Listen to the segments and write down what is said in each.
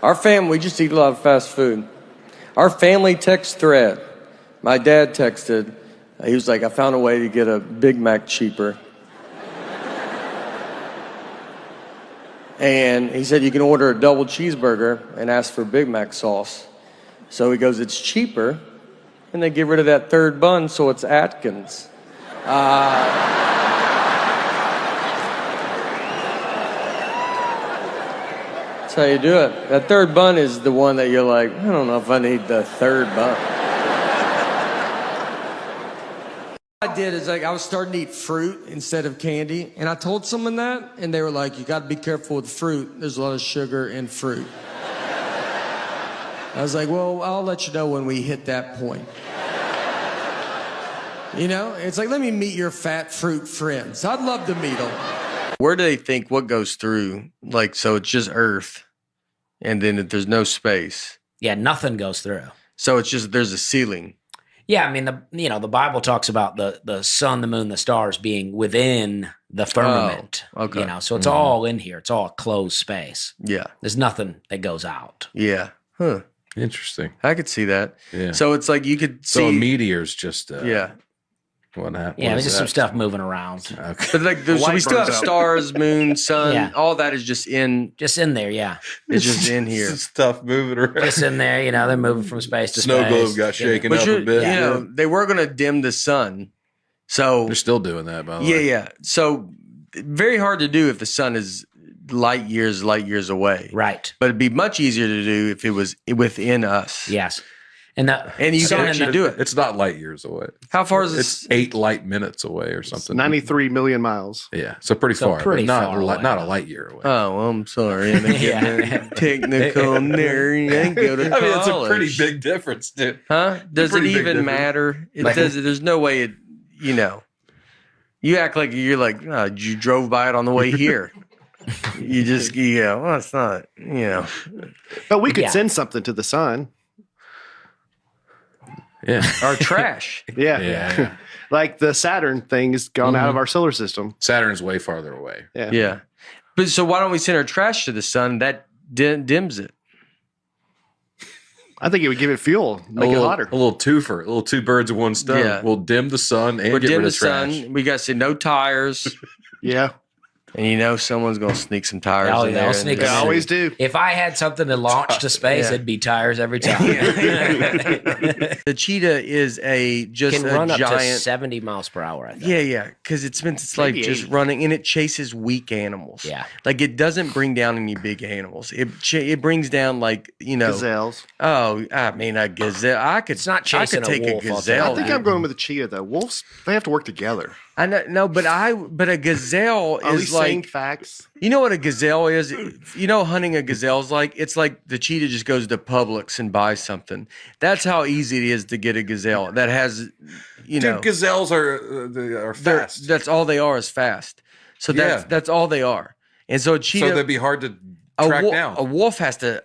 Our family, we just eat a lot of fast food. Our family text thread, my dad texted, he was like, I found a way to get a Big Mac cheaper. And he said, you can order a double cheeseburger and ask for Big Mac sauce. So he goes, it's cheaper. And they get rid of that third bun, so it's Atkins. That's how you do it. That third bun is the one that you're like, I don't know if I need the third bun. What I did is I was starting to eat fruit instead of candy, and I told someone that, and they were like, you got to be careful with fruit. There's a lot of sugar in fruit. I was like, well, I'll let you know when we hit that point. You know, it's like, let me meet your fat fruit friends. I'd love to meet them. Where do they think what goes through? Like, so it's just earth, and then there's no space. Yeah, nothing goes through. So it's just, there's a ceiling. Yeah, I mean, the Bible talks about the sun, the moon, the stars being within the firmament. Oh, okay. You know, so it's all in here. It's all a closed space. Yeah. There's nothing that goes out. Yeah. Huh. Interesting. I could see that. Yeah. So it's like you could see. So a meteor's just yeah. What happened? Yeah, there's just some stuff moving around. Okay. But like, so we still have stars, moon, sun. Yeah. All that is just in. Just in there, yeah. It's just in here. Stuff moving around. Just in there, you know, they're moving from space to Snow space. globe got shaken up a bit. You know, they were going to dim the sun. So they're still doing that, by the way. Yeah. So very hard to do if the sun is light years away. Right. But it'd be much easier to do if it was within us. Yes. And you can actually do it. It's not light years away. How far is it? It's 8 light minutes away or something. 93 million miles. Yeah, so pretty far. Pretty but far away. Not a light year away. Oh, well, I'm sorry. I'm getting technical nerd. I go to college. I mean, it's a pretty big difference, dude. Huh? Does it even matter? It does. There's no way it, you know. You act like you're like, oh, you drove by it on the way here. You just, well, it's not, But we could send something to the sun. Yeah. Our trash. Yeah. Like the Saturn thing has gone out of our solar system. Saturn's way farther away. Yeah. But so why don't we send our trash to the sun? That dims it. I think it would give it fuel, make it hotter. A little twofer, a little two birds with one stone. Yeah. We'll dim the sun and We'll get dim rid the of trash. sun. We got to say no tires. Yeah. And someone's going to sneak some tires Oh, in yeah, there. I'll sneak They always do. If I had something to launch to space, it'd be tires every time. The cheetah is just Can a run up giant. to 70 miles per hour, I think. Yeah, because it spends its life Maybe just 80. running, and it chases weak animals. Yeah. Like it doesn't bring down any big animals. It brings down Gazelles. Oh, I mean a gazelle. It's not I chasing could take a wolf. a I'll tell gazelle. I think I'm going with a cheetah, though. Wolves, they have to work together. I know, no, but a gazelle Are we is saying like, facts? you know what a gazelle is? Hunting a gazelle is like, it's like the cheetah just goes to Publix and buys something. That's how easy it is to get a gazelle that has, Dude, gazelles are fast. That's all they are is fast. So that's all they are. And so a cheetah. So they'd be hard to track down. A wolf has to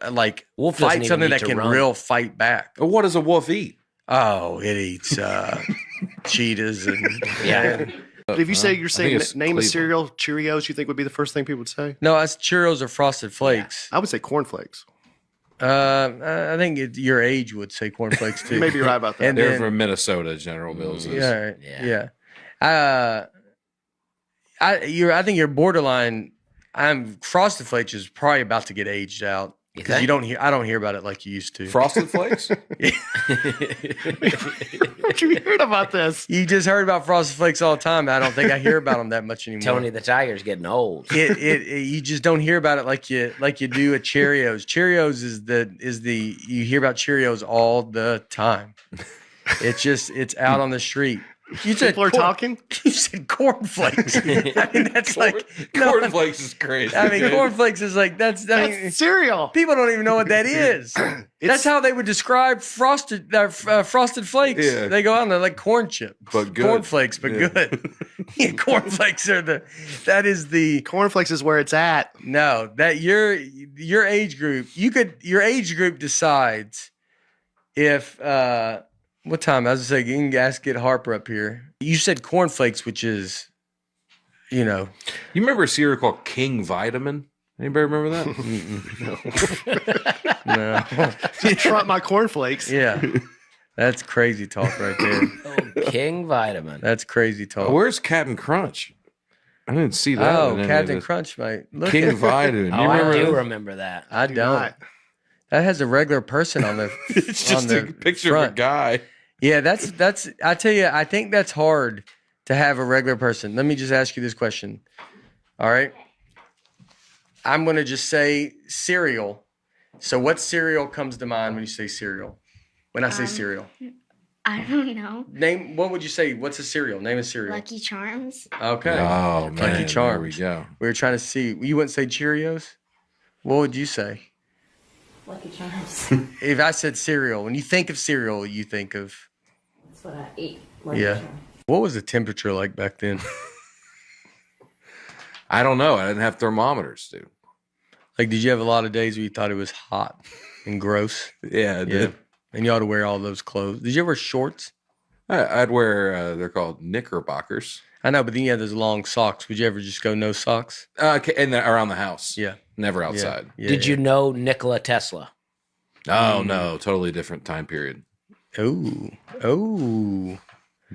Wolf doesn't fight even something need that to can run. real fight back. What does a wolf eat? Oh, it eats cheetahs and But if you say you're saying it's name a Cleveland. cereal, Cheerios, you think would be the first thing people would say? No, that's Churros or Frosted Flakes. I would say cornflakes. I think your age would say cornflakes too. Maybe you're right about that. And They're then- from Minnesota, General Mills. Is. Yeah, right. Yeah. yeah. I think you're borderline. Frosted Flakes is probably about to get aged out because think? you don't hear. I don't hear about it like you used to. Frosted Flakes? What you heard about this? You just heard about Frosted Flakes all the time. I don't think I hear about them that much anymore. Tony the Tiger's getting old. You just don't hear about it like you do at Cheerios. Cheerios is the you hear about Cheerios all the time. It's out on the street. You said People are talking? You said cornflakes. I mean, that's Cornflakes is crazy. I mean, cornflakes is like That's cereal. people don't even know what that is. That's how they would describe frosted flakes. Yeah. They go out and they're like corn chip, But good. cornflakes, but good. Yeah, cornflakes are that is the Cornflakes is where it's at. no that your age group. Your age group decides if what time? I was gonna say you can get Harper up here. You said cornflakes, which is You remember a cereal called King Vitamin? Anybody remember that? Trump my cornflakes. Yeah. That's crazy talk right there. Oh, King Vitamin. That's crazy talk. Where's Captain Crunch? I didn't see that. Oh, in any of Captain this. Crunch, mate. Look King at Vitamin. Oh, You remember I do that? remember that. I Do don't. not. That has a regular person on the It's on just the a picture front. of a guy. Yeah, that's I tell you, I think that's hard to have a regular person. Let me just ask you this question. All right. I'm gonna just say cereal. So what cereal comes to mind when you say cereal? When I say cereal. I don't know. Name what would you say? What's a cereal? Name a cereal. Lucky Charms. Okay. Oh, man. Lucky Charms. There we go. We were trying to see. You wouldn't say Cheerios? What would you say? Lucky Charms. If I said cereal, when you think of cereal, you think of That's what I ate. Lucky yeah. Charms. What was the temperature like back then? I don't know. I didn't have thermometers, dude. Like, did you have a lot of days where you thought it was hot and gross? Yeah, I Yeah. did. And you ought to wear all those clothes. Did you ever wear shorts? I'd wear, they're called knickerbockers. I know, but then you had those long socks. Would you ever just go no socks? Around the house. Yeah. Never Yeah. outside. Yeah, Did you know Nikola Tesla? Oh, no. Totally different time period. Oh. Oh.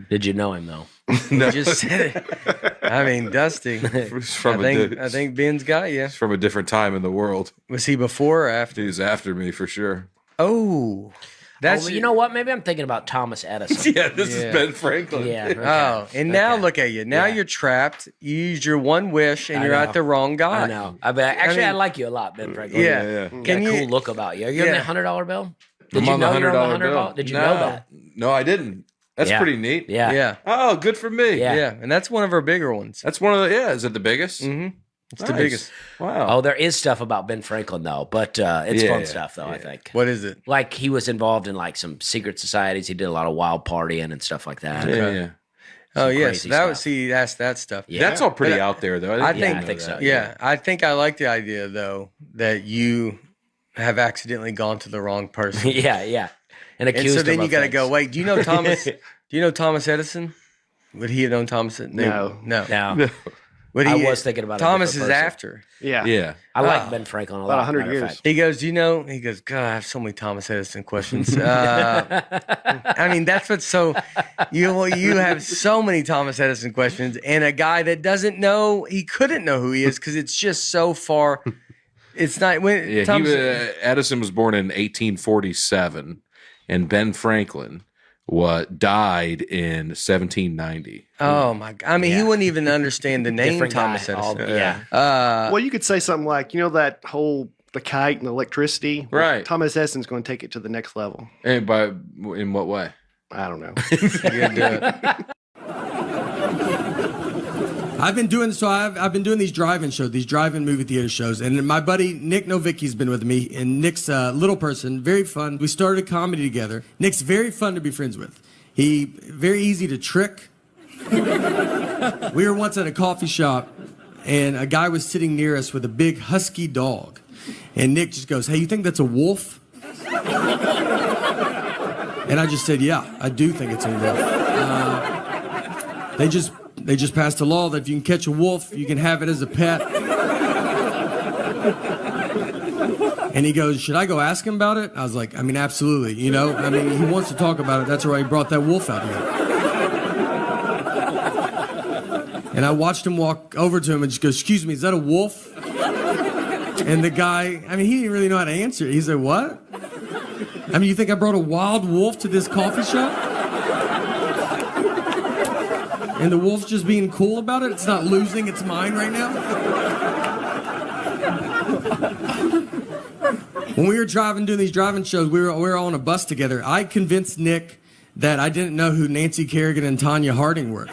Did you know him though? You just said it. I mean, Dusty. It's from I think Ben's got you. it's from a different time in the world. Was he before or after? He's after me for sure. Oh. That's Oh, you know what? Maybe I'm thinking about Thomas Edison. Yeah, this Yeah. is Ben Franklin. Yeah. Okay. Oh, and now Okay. look at you. Now Yeah. you're trapped. You used your one wish, and I you're know. at the wrong guy. I know. Actually, I mean- like you a lot, Ben Franklin. Yeah. yeah. You got Can a you- cool look about you. Are you on Yeah. the $100 bill? Did I'm you on the know you're on the $100 $100 bill. bill? Did you know that? No, I didn't. That's Yeah. pretty neat. Yeah. Yeah. Oh, good for me. Yeah. Yeah. And that's one of our bigger ones. That's one of the, is it the biggest? Mm-hmm. It's the Nice. biggest. Wow. Oh, there is stuff about Ben Franklin though, but it's Yeah, fun yeah, stuff though. I yeah. think. What is it? Like he was involved in like some secret societies. He did a lot of wild partying and stuff like that. Yeah, Okay. yeah. Oh, yes. crazy That was, stuff. see, that's that stuff. Yeah. That's all pretty But out there, though. I didn't think- know I think that. so. Yeah. I think I like the idea, though, that you have accidentally gone to the wrong person. yeah, yeah. And And accused so then him you of got to things. go, wait, do you know Thomas? Do you know Thomas Edison? Would he have known Thomas? No. No. No, Would I he, was thinking about a Thomas is different person. after. Yeah. Yeah. I like Oh. Ben Franklin a About lot. 100 matter of years. fact. He goes, do you know? He goes, God, I have so many Thomas Edison questions. I mean, that's what's so, you have so many Thomas Edison questions, and a guy that doesn't know, he couldn't know who he is because it's just so far. It's not, when Yeah. Thomas, Edison was born in 1847, and Ben Franklin died in 1790. oh my God. I mean, he Yeah. wouldn't even understand the name Different Thomas guy. Edison. Yeah. Well, you could say something like, that whole the kite and electricity. Right. Thomas Edison's going to take it to the next level. And in what way? I don't know. You gotta do it. I've been doing I've been doing these drive-in shows, these drive-in movie theater shows, and my buddy Nick Novicki's been with me, and Nick's a little person, very fun. We started a comedy together. Nick's very fun to be friends with. He very easy to trick. We were once at a coffee shop, and a guy was sitting near us with a big husky dog, and Nick just goes, "Hey, you think that's a wolf?" And I just said, "Yeah, I do think it's a wolf." They just passed a law that if you can catch a wolf, you can have it as a pet. And he goes, "Should I go ask him about it?" I was like, "I mean, absolutely. He wants to talk about it. That's why he brought that wolf out here." And I watched him walk over to him and just go, "Excuse me, is that a wolf?" And the guy, he didn't really know how to answer it. He said, "What? You think I brought a wild wolf to this coffee shop? And the wolf's just being cool about it? It's not losing its mind right now?" When we were doing these driving shows, we were all on a bus together. I convinced Nick that I didn't know who Nancy Kerrigan and Tanya Harding were.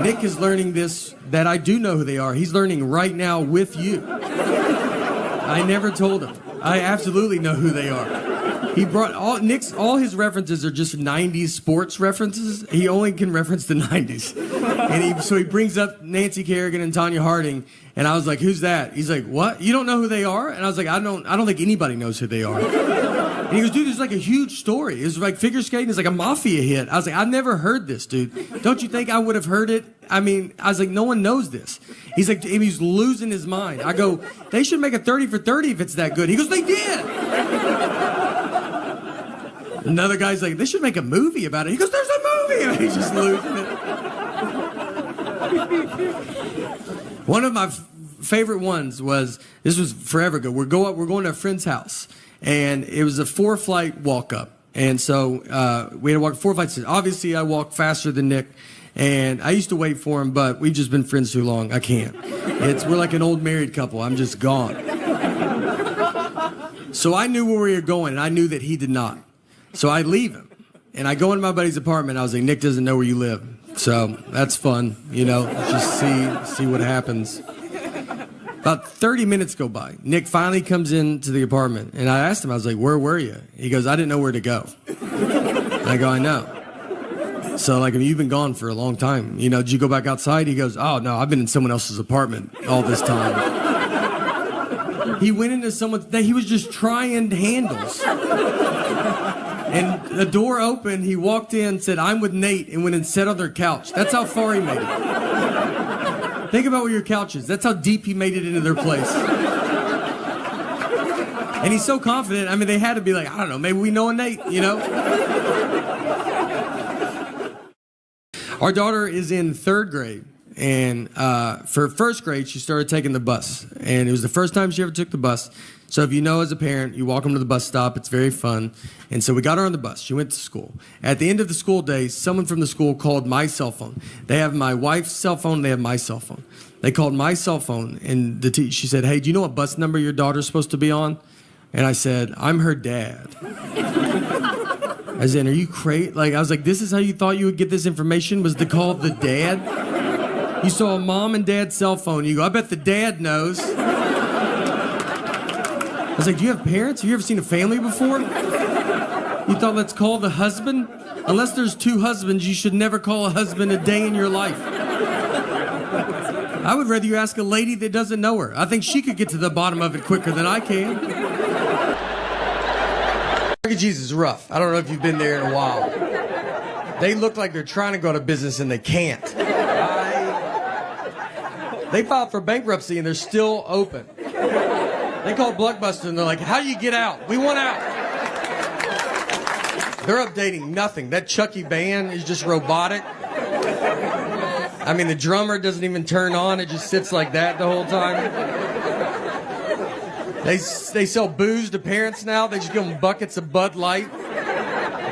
Nick is learning that I do know who they are. He's learning right now with you. I never told him. I absolutely know who they are. He brought all his references are just 90s sports references. He only can reference the 90s. And so he brings up Nancy Kerrigan and Tanya Harding, and I was like, "Who's that?" He's like, "What? You don't know who they are?" And I was like, I don't think anybody knows who they are." And he goes, dude, it's like a huge story. It was like figure skating is like a mafia hit. I was like, I've never heard this, dude. Don't you think I would have heard it? I mean, I was like, no one knows this. He's like, he's losing his mind. I go, they should make a 30 for 30 if it's that good. He goes, they did. Another guy's like, they should make a movie about it. He goes, there's a movie. And he's just losing it. One of my favorite ones was, this was forever ago. We're going to a friend's house, and it was a 4-flight walk up. And so we had to walk 4 flights. Obviously, I walked faster than Nick, and I used to wait for him, but we've just been friends too long. I can't. We're like an old married couple. I'm just gone. So I knew where we were going, and I knew that he did not. So I leave him, and I go into my buddy's apartment. I was like, Nick doesn't know where you live. So that's fun, just see what happens. About 30 minutes go by. Nick finally comes into the apartment, and I asked him, I was like, where were you? He goes, I didn't know where to go. And I go, I know. So, like, you've been gone for a long time. Did you go back outside? He goes, oh, no, I've been in someone else's apartment all this time. He went into he was just trying handles. And the door opened, he walked in, said, I'm with Nate, and went and sat on their couch. That's how far he made it. Think about where your couch is. That's how deep he made it into their place. And he's so confident. I mean, they had to be like, I don't know, maybe we know a Nate, Our daughter is in 3rd grade. And for 1st grade, she started taking the bus. And it was the first time she ever took the bus. So if you know as a parent, you walk them to the bus stop. It's very fun. And so we got her on the bus. She went to school. At the end of the school day, someone from the school called my cell phone. They have my wife's cell phone. They have my cell phone. They called my cell phone. And she said, hey, do you know what bus number your daughter's supposed to be on? And I said, I'm her dad. I said, are you crazy? I was like, this is how you thought you would get this information, was to call the dad? You saw a mom and dad's cell phone. You go, I bet the dad knows. I was like, do you have parents? Have you ever seen a family before? You thought, let's call the husband? Unless there's 2 husbands, you should never call a husband a day in your life. I would rather you ask a lady that doesn't know her. I think she could get to the bottom of it quicker than I can. Market Jesus is rough. I don't know if you've been there in a while. They look like they're trying to go out of business and they can't. They filed for bankruptcy and they're still open. They called Blockbuster and they're like, how do you get out? We want out. They're updating nothing. That Chucky band is just robotic. I mean, the drummer doesn't even turn on. It just sits like that the whole time. They sell booze to parents now. They just give them buckets of Bud Light.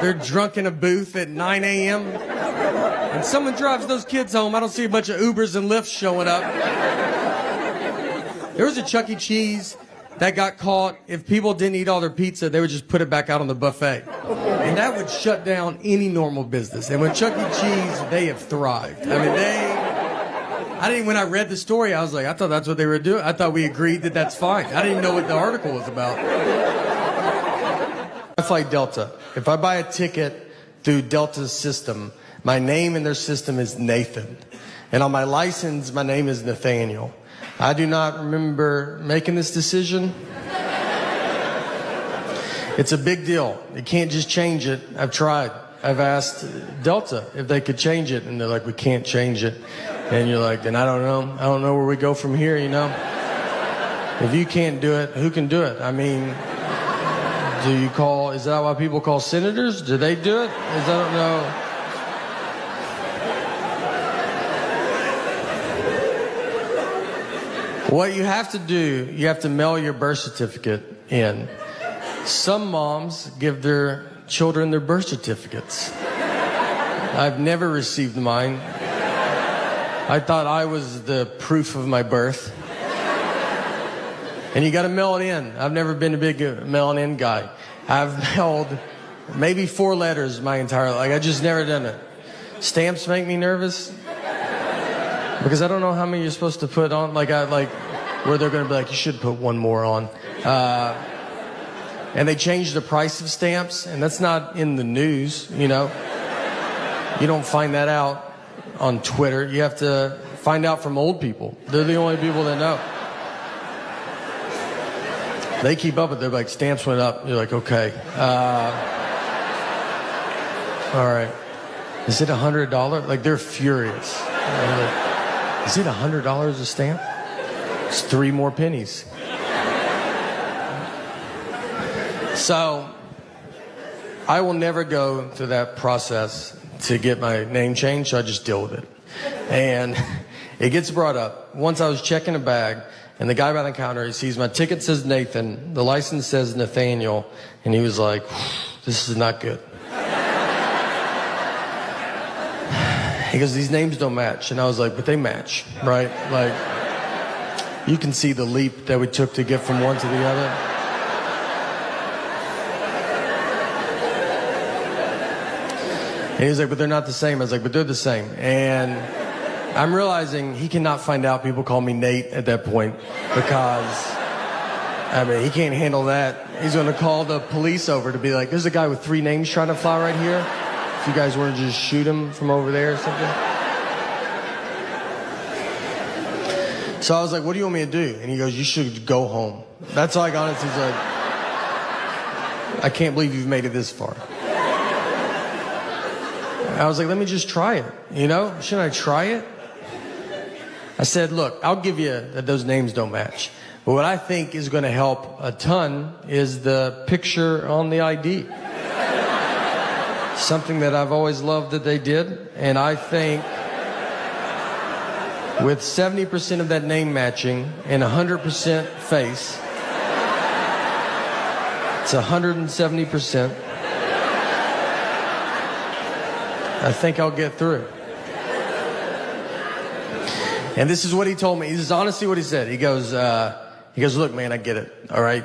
They're drunk in a booth at 9 a.m. And someone drives those kids home. I don't see a bunch of Ubers and Lyfts showing up. There was a Chuck E. Cheese that got caught. If people didn't eat all their pizza, they would just put it back out on the buffet. And that would shut down any normal business. And with Chuck E. Cheese, they have thrived. I mean, when I read the story, I was like, I thought that's what they were doing. I thought we agreed that that's fine. I didn't even know what the article was about. I fly Delta. If I buy a ticket through Delta's system, my name in their system is Nathan. And on my license, my name is Nathaniel. I do not remember making this decision. It's a big deal. You can't just change it. I've tried. I've asked Delta if they could change it, and they're like, we can't change it. And you're like, then I don't know. I don't know where we go from here, If you can't do it, who can do it? I mean, is that why people call senators? Do they do it? I don't know. What you have to do, you have to mail your birth certificate in. Some moms give their children their birth certificates. I've never received mine. I thought I was the proof of my birth. And you got to mail it in. I've never been a big mailing in guy. I've mailed maybe 4 letters my entire life. I just never done it. Stamps make me nervous. Because I don't know how many you're supposed to put on. Where they're going to be like, you should put 1 more on. And they changed the price of stamps, and that's not in the news, You don't find that out on Twitter. You have to find out from old people. They're the only people that know. They keep up with it. They're like, stamps went up. You're like, okay. All right. Is it $100? Like, they're furious. Like, is it $100 a stamp? It's 3 more pennies. So, I will never go through that process to get my name changed, so I just deal with it. And it gets brought up. Once I was checking a bag, and the guy behind the counter, he sees my ticket says Nathan, the license says Nathaniel, and he was like, this is not good. He goes, these names don't match. And I was like, but they match, right? Like, you can see the leap that we took to get from one to the other. And he was like, but they're not the same. I was like, but they're the same. And I'm realizing he cannot find out people call me Nate at that point because, I mean, he can't handle that. He's going to call the police over to be like, there's a guy with 3 names trying to fly right here. If you guys want to just shoot him from over there or something. So I was like, what do you want me to do? And he goes, you should go home. That's all I got. He's like, I can't believe you've made it this far. I was like, let me just try it. You know, shouldn't I try it? I said, look, I'll give you that those names don't match. But what I think is going to help a ton is the picture on the ID. Something that I've always loved that they did. And I think with 70% of that name matching and 100% face, it's 170%. I think I'll get through. And this is what he told me. This is honestly what he said. He goes, look, man, I get it. All right.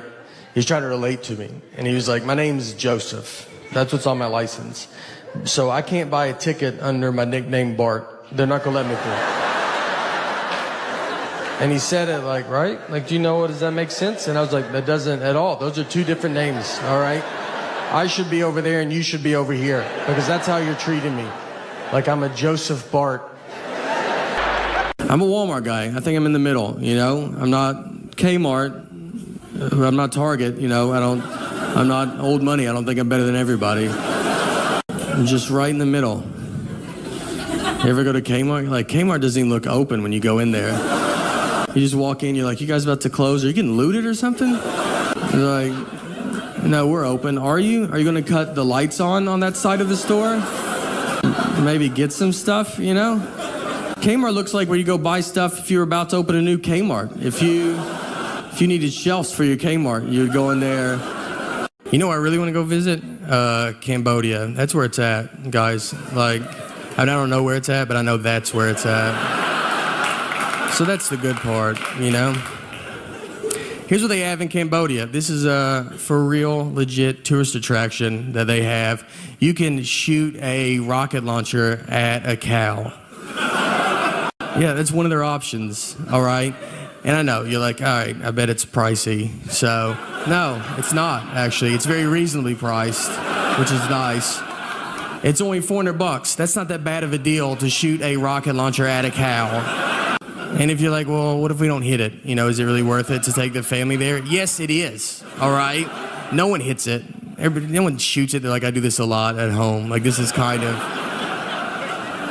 He's trying to relate to me. And he was like, my name's Joseph. That's what's on my license. So I can't buy a ticket under my nickname Bart. They're not going to let me through. And he said it like, right? Like, do you know what, does that make sense? And I was like, that doesn't at all. Those are 2 different names. All right. I should be over there and you should be over here because that's how you're treating me. Like I'm a Joseph Bart. I'm a Walmart guy. I think I'm in the middle, you know? I'm not Kmart. I'm not Target, you know? I'm not old money. I don't think I'm better than everybody. I'm just right in the middle. You ever go to Kmart? Like, Kmart doesn't even look open when you go in there. You just walk in, you're like, you guys about to close? Are you getting looted or something? You're like, no, we're open. Are you? Are you going to cut the lights on that side of the store? Maybe get some stuff, you know? Kmart looks like where you go buy stuff if you're about to open a new Kmart. If you needed shelves for your Kmart, you'd go in there. You know where I really want to go visit? Cambodia. That's where it's at, guys. Like, I don't know where it's at, but I know that's where it's at. So that's the good part, you know? Here's what they have in Cambodia. This is a for real, legit tourist attraction that they have. You can shoot a rocket launcher at a cow. Yeah, that's one of their options, all right? And I know, you're like, all right, I bet it's pricey. So, no, it's not, actually. It's very reasonably priced, which is nice. It's only $400. That's not that bad of a deal to shoot a rocket launcher at a cow. And if you're like, well, what if we don't hit it? You know, is it really worth it to take the family there? Yes, it is, all right? No one hits it. No one shoots it. They're like, I do this a lot at home. Like, this is kind of...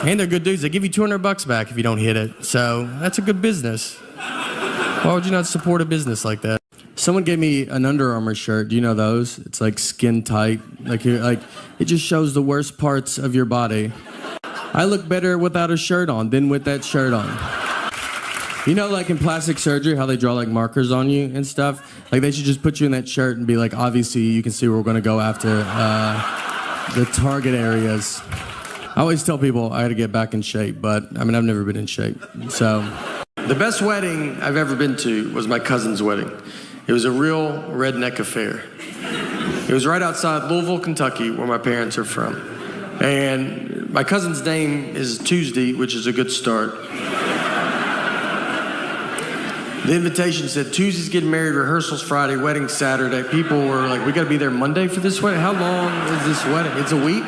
And they're good dudes. They give you $200 back if you don't hit it. So that's a good business. Why would you not support a business like that? Someone gave me an Under Armour shirt. Do you know those? It's like skin tight. Like it just shows the worst parts of your body. I look better without a shirt on than with that shirt on. You know, like in plastic surgery, how they draw like markers on you and stuff? Like they should just put you in that shirt and be like, obviously you can see where we're going to go after the target areas. I always tell people I got to get back in shape, but I mean, I've never been in shape. So the best wedding I've ever been to was my cousin's wedding. It was a real redneck affair. It was right outside Louisville, Kentucky, where my parents are from. And my cousin's name is Tuesday, which is a good start. The invitation said, Tuesday's getting married, rehearsals Friday, wedding Saturday. People were like, we got to be there Monday for this wedding? How long is this wedding? It's a week?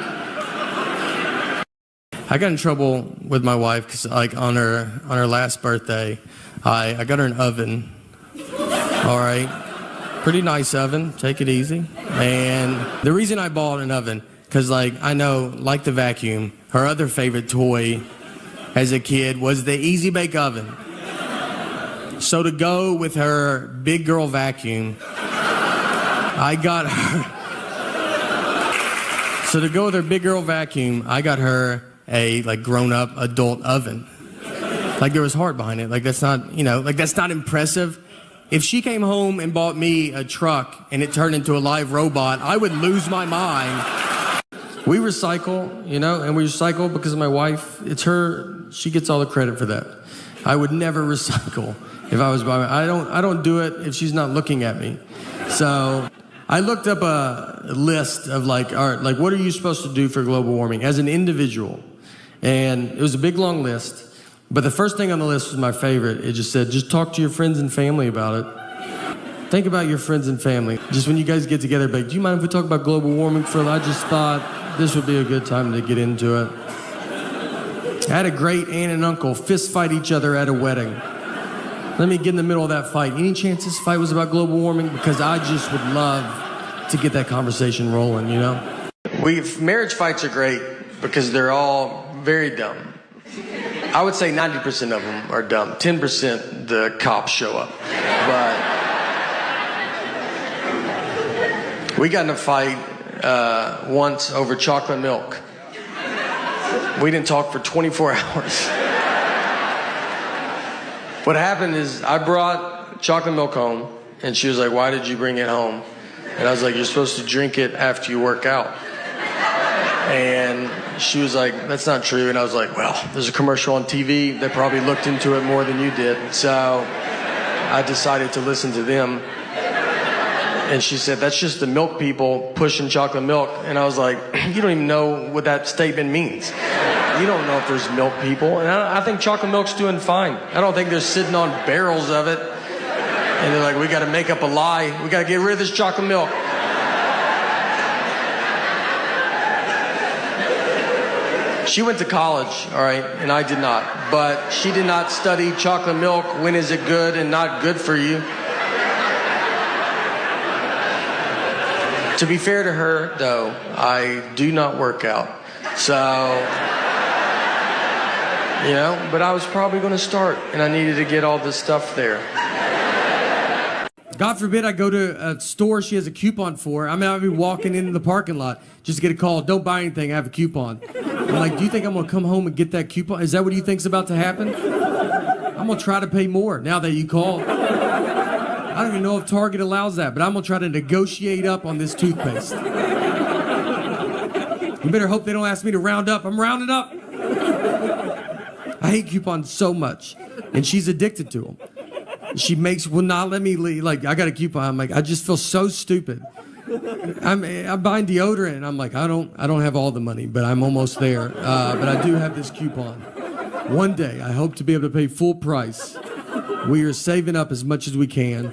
I got in trouble with my wife because, like, on her last birthday, I got her an oven. All right, pretty nice oven. Take it easy. And the reason I bought an oven, because I know, like the vacuum, her other favorite toy as a kid was the Easy Bake Oven. So to go with her big girl vacuum, I got her. So to go with her big girl vacuum, I got her a grown-up adult oven. There was heart behind it. That's not, that's not impressive. If she came home and bought me a truck and it turned into a live robot, I would lose my mind. We recycle, and we recycle because of my wife. It's her, she gets all the credit for that. I would never recycle if I was by my, I don't do it if she's not looking at me. So I looked up a list of all right, what are you supposed to do for global warming as an individual? And it was a big, long list. But the first thing on the list was my favorite. It just said, just talk to your friends and family about it. Think about your friends and family. Just when you guys get together, do you mind if we talk about global warming for a little? I just thought this would be a good time to get into it. I had a great aunt and uncle fist fight each other at a wedding. Let me get in the middle of that fight. Any chance this fight was about global warming? Because I just would love to get that conversation rolling, Marriage fights are great because they're all very dumb. I would say 90% of them are dumb. 10% the cops show up. But we got in a fight once over chocolate milk. We didn't talk for 24 hours. What happened is I brought chocolate milk home, and she was like, why did you bring it home? And I was like, you're supposed to drink it after you work out. And she was like, that's not true. And I was like, well, there's a commercial on TV that probably looked into it more than you did. So I decided to listen to them. And she said, that's just the milk people pushing chocolate milk. And I was like, you don't even know what that statement means. You don't know if there's milk people. And I think chocolate milk's doing fine. I don't think they're sitting on barrels of it. And they're like, we got to make up a lie. We got to get rid of this chocolate milk. She went to college, all right, and I did not. But she did not study chocolate milk. When is it good and not good for you? To be fair to her, though, I do not work out. So, but I was probably going to start, and I needed to get all this stuff there. God forbid I go to a store she has a coupon for. I'll be walking into the parking lot, just get a call, don't buy anything, I have a coupon. I'm like, do you think I'm going to come home and get that coupon? Is that what you think's about to happen? I'm going to try to pay more now that you called. I don't even know if Target allows that, but I'm going to try to negotiate up on this toothpaste. You better hope they don't ask me to round up. I'm rounding up. I hate coupons so much, and she's addicted to them. She will not let me leave. I got a coupon. I'm like, I just feel so stupid. I'm buying deodorant, and I'm like, I don't have all the money, but I'm almost there. But I do have this coupon. One day, I hope to be able to pay full price. We are saving up as much as we can.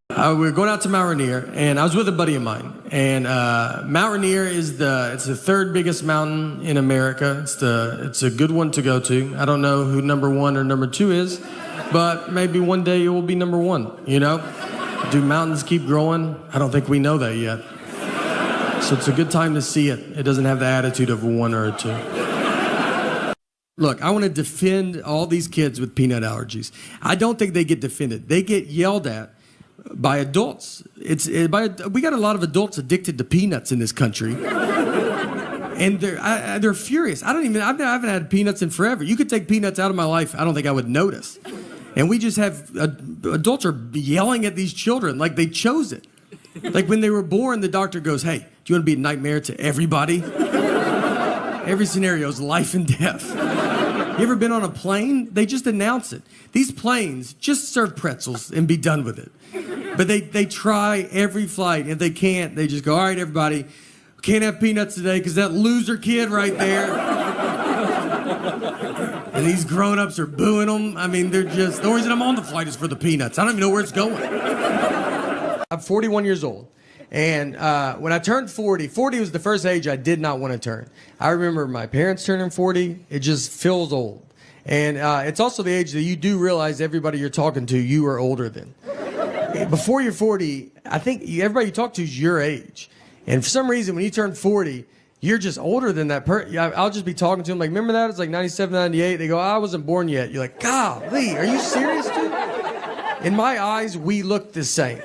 We're going out to Mount Rainier, and I was with a buddy of mine. And Mount Rainier is it's the third biggest mountain in America. It's a good one to go to. I don't know who number one or number two is, but maybe one day it will be number one. Do mountains keep growing? I don't think we know that yet. So it's a good time to see it. It doesn't have the attitude of a one or a two. Look, I want to defend all these kids with peanut allergies. I don't think they get defended. They get yelled at by adults. We got a lot of adults addicted to peanuts in this country. And they're furious. I haven't had peanuts in forever. You could take peanuts out of my life, I don't think I would notice. And we just have, adults are yelling at these children like they chose it. Like when they were born, the doctor goes, hey, do you want to be a nightmare to everybody? Every scenario is life and death. You ever been on a plane? They just announce it. These planes just serve pretzels and be done with it. But they try every flight. If they can't, they just go, all right, everybody, can't have peanuts today because that loser kid right there. And these grown-ups are booing them. They're just, the reason I'm on the flight is for the peanuts. I don't even know where it's going. I'm 41 years old. And when I turned 40 was the first age I did not want to turn. I remember my parents turning 40. It just feels old. And it's also the age that you do realize everybody you're talking to, you are older than. before you're 40, I think everybody you talk to is your age. And for some reason, when you turn 40, you're just older than that person. I'll just be talking to them like, remember that? It's like 97, 98. They go, I wasn't born yet. You're like, golly, are you serious, dude? In my eyes, we look the same.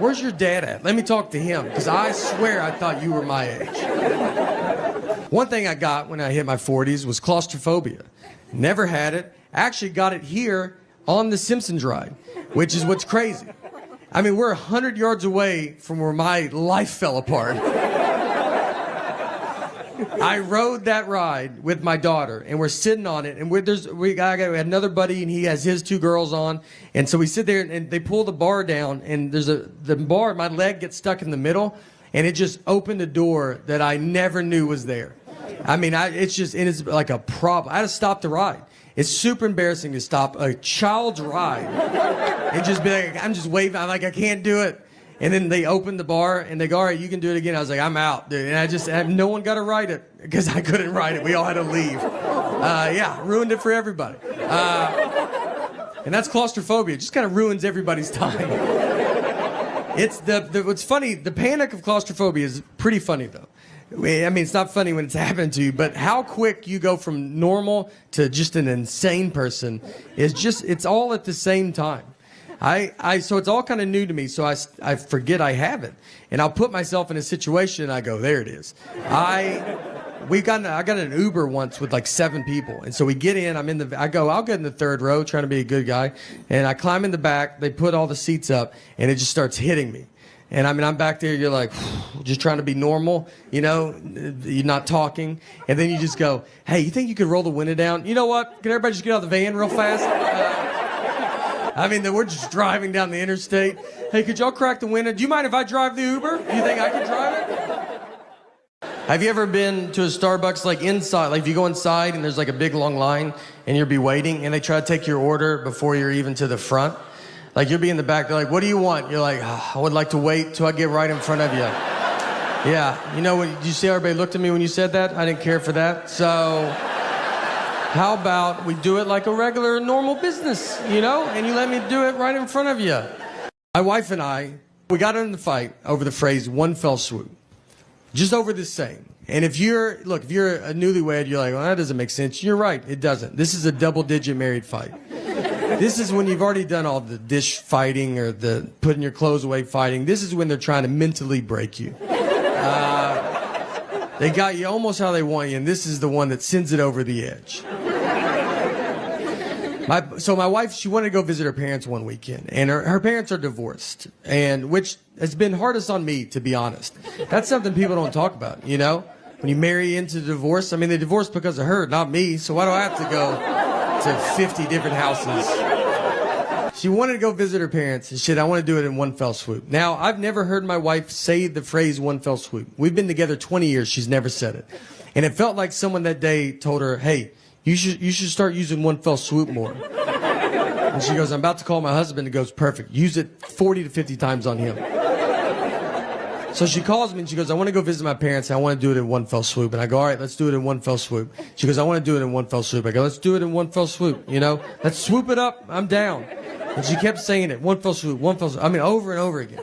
Where's your dad at? Let me talk to him, because I swear I thought you were my age. One thing I got when I hit my 40s was claustrophobia. Never had it. Actually got it here on the Simpsons ride, which is what's crazy. I mean, we're 100 yards away from where my life fell apart. I rode that ride with my daughter, and we're sitting on it, and we had another buddy, and he has his 2 girls on, and so we sit there, and they pull the bar down, and the bar, my leg gets stuck in the middle, and it just opened a door that I never knew was there. I mean, it's like a problem. I had to stop the ride. It's super embarrassing to stop a child's ride and just be like, I'm just waving, I'm like, I can't do it. And then they open the bar and they go, all right, you can do it again. I was like, I'm out, dude. And no one got to ride it because I couldn't ride it. We all had to leave. Yeah, ruined it for everybody. And that's claustrophobia. It just kind of ruins everybody's time. It's what's funny, the panic of claustrophobia is pretty funny though. I mean, it's not funny when it's happened to you, but how quick you go from normal to just an insane person it's all at the same time. So it's all kind of new to me, so I forget I have it. And I'll put myself in a situation and I go, there it is. I got an Uber once with like 7 people. And so we get in, I'll get in the 3rd row trying to be a good guy. And I climb in the back, they put all the seats up and it just starts hitting me. And I mean, I'm back there, you're like, just trying to be normal, you know, you're not talking. And then you just go, hey, you think you could roll the window down? You know what? Can everybody just get out of the van real fast? I mean, we're just driving down the interstate. Hey, could y'all crack the window? Do you mind if I drive the Uber? Do you think I can drive it? Have you ever been to a Starbucks, like inside, like if you go inside and there's like a big long line and you'll be waiting and they try to take your order before you're even to the front? Like you'll be in the back, they're like, what do you want? You're like, oh, I would like to wait till I get right in front of you. Yeah, you know, did you see how everybody looked at me when you said that? I didn't care for that. So how about we do it like a regular, normal business, you know? And you let me do it right in front of you. My wife and I, we got in the fight over the phrase, one fell swoop. Just over this saying. And if you're a newlywed, you're like, well, that doesn't make sense. You're right, it doesn't. This is a double-digit married fight. This is when you've already done all the dish fighting or the putting your clothes away fighting. This is when they're trying to mentally break you. They got you almost how they want you, and this is the one that sends it over the edge. So my wife, she wanted to go visit her parents one weekend, and her parents are divorced, and which has been hardest on me, to be honest. That's something people don't talk about, you know? When you marry into divorce, I mean, they divorced because of her, not me, so why do I have to go to 50 different houses? She wanted to go visit her parents, and shit, I want to do it in one fell swoop. Now, I've never heard my wife say the phrase one fell swoop. We've been together 20 years, she's never said it. And it felt like someone that day told her, hey, you should start using one fell swoop more. And she goes, I'm about to call my husband. It goes, perfect. Use it 40 to 50 times on him. So she calls me and she goes, I want to go visit my parents and I want to do it in one fell swoop. And I go, all right, let's do it in one fell swoop. She goes, I want to do it in one fell swoop. I go, let's do it in one fell swoop. You know, let's swoop it up. I'm down. And she kept saying it, one fell swoop, one fell swoop. I mean, over and over again.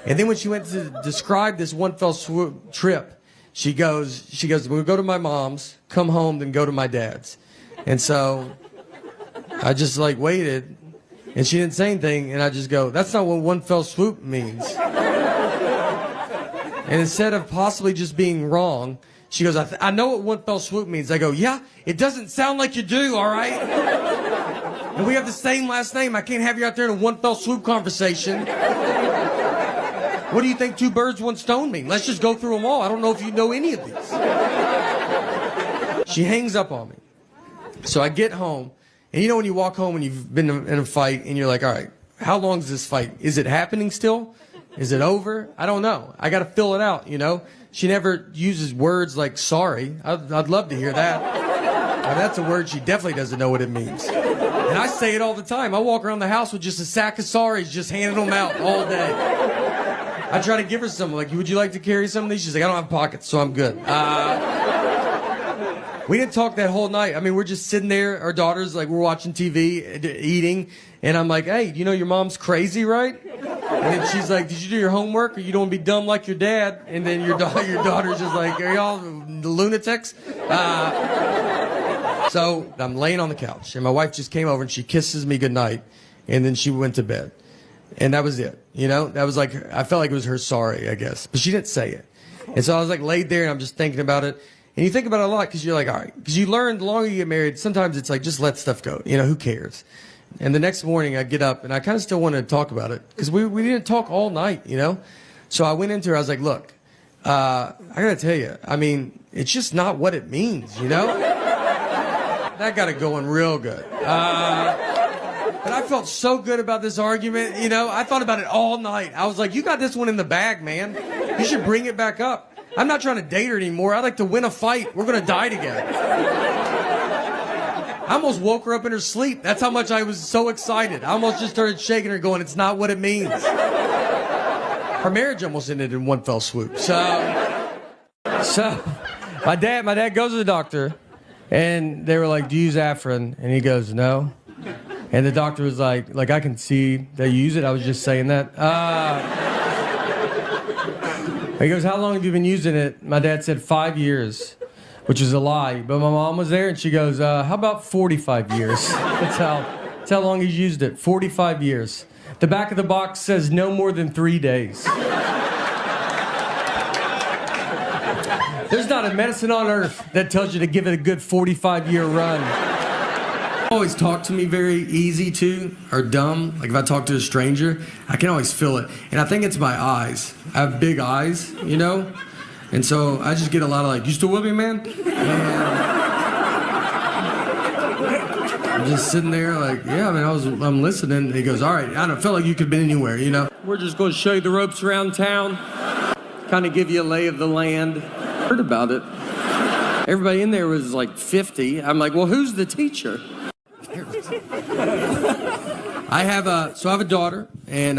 And then when she went to describe this one fell swoop trip, she goes, we'll go to my mom's, come home, then go to my dad's. And so I just like waited and she didn't say anything. And I just go, that's not what one fell swoop means. And instead of possibly just being wrong, she goes, I know what one fell swoop means. I go, yeah, it doesn't sound like you do, all right? And we have the same last name. I can't have you out there in a one fell swoop conversation. What do you think two birds, one stone mean? Let's just go through them all. I don't know if you know any of these. She hangs up on me. So I get home, and you know when you walk home and you've been in a fight, and you're like, all right, how long is this fight? Is it happening still? Is it over? I don't know. I got to fill it out, you know? She never uses words like sorry. I'd love to hear that. Now, that's a word she definitely doesn't know what it means. And I say it all the time. I walk around the house with just a sack of sorries, just handing them out all day. I try to give her some, like, would you like to carry some of these? She's like, I don't have pockets, so I'm good. We didn't talk that whole night. I mean, we're just sitting there. Our daughters, like, we're watching TV, eating. And I'm like, hey, you know your mom's crazy, right? And then she's like, did you do your homework? Or you don't want to be dumb like your dad? And then your daughter's just like, are y'all lunatics? So I'm laying on the couch. And my wife just came over and she kisses me goodnight. And then she went to bed. And that was it. You know, that was like, I felt like it was her sorry, I guess. But she didn't say it. And so I was like laid there and I'm just thinking about it. And you think about it a lot because you're like, all right. Because you learn the longer you get married, sometimes it's like, just let stuff go. You know, who cares? And the next morning I get up and I kind of still wanted to talk about it because we didn't talk all night, you know? So I went into her, I was like, look, I got to tell you, I mean, it's just not what it means, you know? That got it going real good. But I felt so good about this argument, you know? I thought about it all night. I was like, you got this one in the bag, man. You should bring it back up. I'm not trying to date her anymore. I'd like to win a fight. We're going to die together. I almost woke her up in her sleep. That's how much I was so excited. I almost just started shaking her going, it's not what it means. Our marriage almost ended in one fell swoop. So my dad goes to the doctor and they were like, do you use Afrin? And he goes, no. And the doctor was like, I can see that you use it. I was just saying that. He goes, how long have you been using it? My dad said 5 years, which is a lie. But my mom was there, and she goes, how about 45 years? That's how long he's used it, 45 years. The back of the box says no more than 3 days. There's not a medicine on earth that tells you to give it a good 45-year run. Always talk to me very easy too, or dumb. Like if I talk to a stranger, I can always feel it. And I think it's my eyes. I have big eyes, you know? And so I just get a lot of like, you still with me, man? And I'm just sitting there like, yeah, I mean, I'm listening. And he goes, all right, I don't feel like you could have been anywhere, you know? We're just going to show you the ropes around town, kind of give you a lay of the land. Heard about it. Everybody in there was like 50. I'm like, well, who's the teacher? I have a daughter, and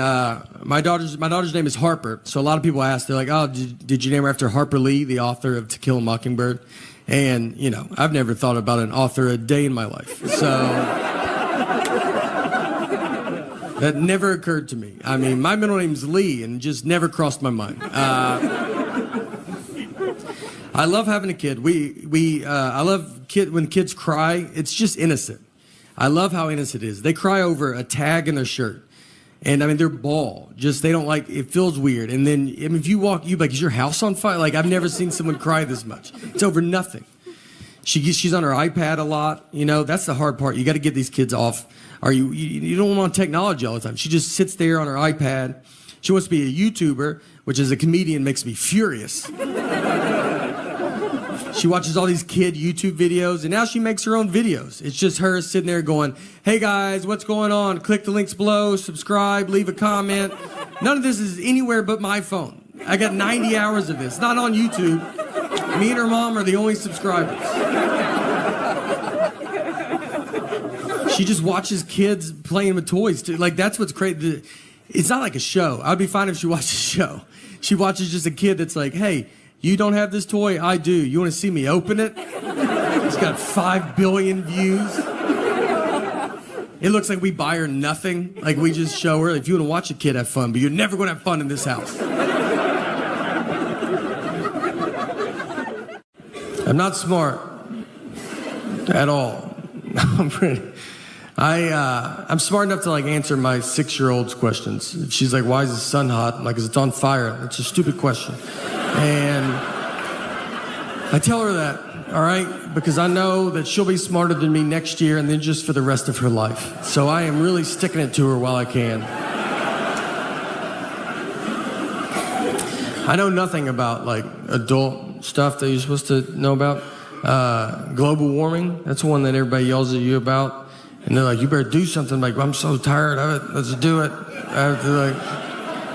my daughter's name is Harper. So a lot of people ask, they're like, oh, did you name her after Harper Lee, the author of To Kill a Mockingbird? And, you know, I've never thought about an author a day in my life. So that never occurred to me. I mean, my middle name's Lee, and just never crossed my mind. I love having a kid. I love when kids cry. It's just innocent. I love how innocent it is. They cry over a tag in their shirt. And I mean, they're bald. Just, they don't like, it feels weird. And then, I mean, if you walk, you like, is your house on fire? Like, I've never seen someone cry this much. It's over nothing. She's on her iPad a lot. You know, that's the hard part. You got to get these kids off. Or you don't want technology all the time. She just sits there on her iPad. She wants to be a YouTuber, which as a comedian makes me furious. She watches all these kid YouTube videos, and now she makes her own videos. It's just her sitting there going, hey guys, what's going on? Click the links below, subscribe, leave a comment. None of this is anywhere but my phone. I got 90 hours of this, not on YouTube. Me and her mom are the only subscribers. She just watches kids playing with toys. Like, that's what's crazy. It's not like a show. I'd be fine if she watched a show. She watches just a kid that's like, hey, you don't have this toy? I do. You want to see me open it? It's got 5 billion views. It looks like we buy her nothing. Like, we just show her, if you want to watch a kid have fun, but you're never going to have fun in this house. I'm not smart at all. I'm smart enough to like answer my 6-year-old's questions. If she's like, why is the sun hot? I'm like, 'cause it's on fire. It's a stupid question. And I tell her that, all right, because I know that she'll be smarter than me next year and then just for the rest of her life. So I am really sticking it to her while I can. I know nothing about like adult stuff that you're supposed to know about. Global warming, that's one that everybody yells at you about. And they're like, you better do something. I'm like, I'm so tired of it. Let's do it.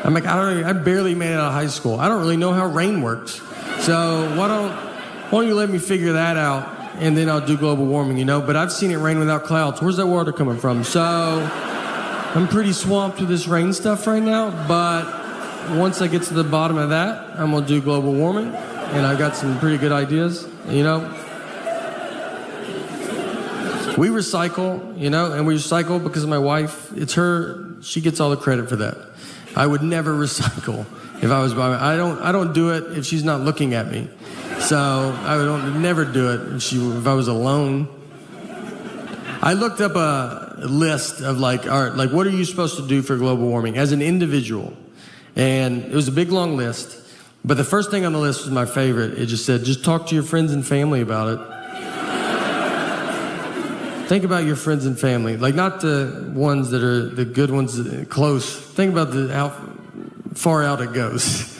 I'm like, I barely made it out of high school. I don't really know how rain works. So why don't you let me figure that out, and then I'll do global warming, you know? But I've seen it rain without clouds. Where's that water coming from? So I'm pretty swamped with this rain stuff right now. But once I get to the bottom of that, I'm going to do global warming. And I've got some pretty good ideas, you know? We recycle, you know, and we recycle because of my wife. It's her. She gets all the credit for that. I would never recycle if I was by my, I don't do it if she's not looking at me. So I would never do it if I was alone. I looked up a list of like, all right, like what are you supposed to do for global warming as an individual? And it was a big long list. But the first thing on the list was my favorite. It just said, just talk to your friends and family about it. Think about your friends and family. Like not the ones that are the good ones close. Think about how far out it goes.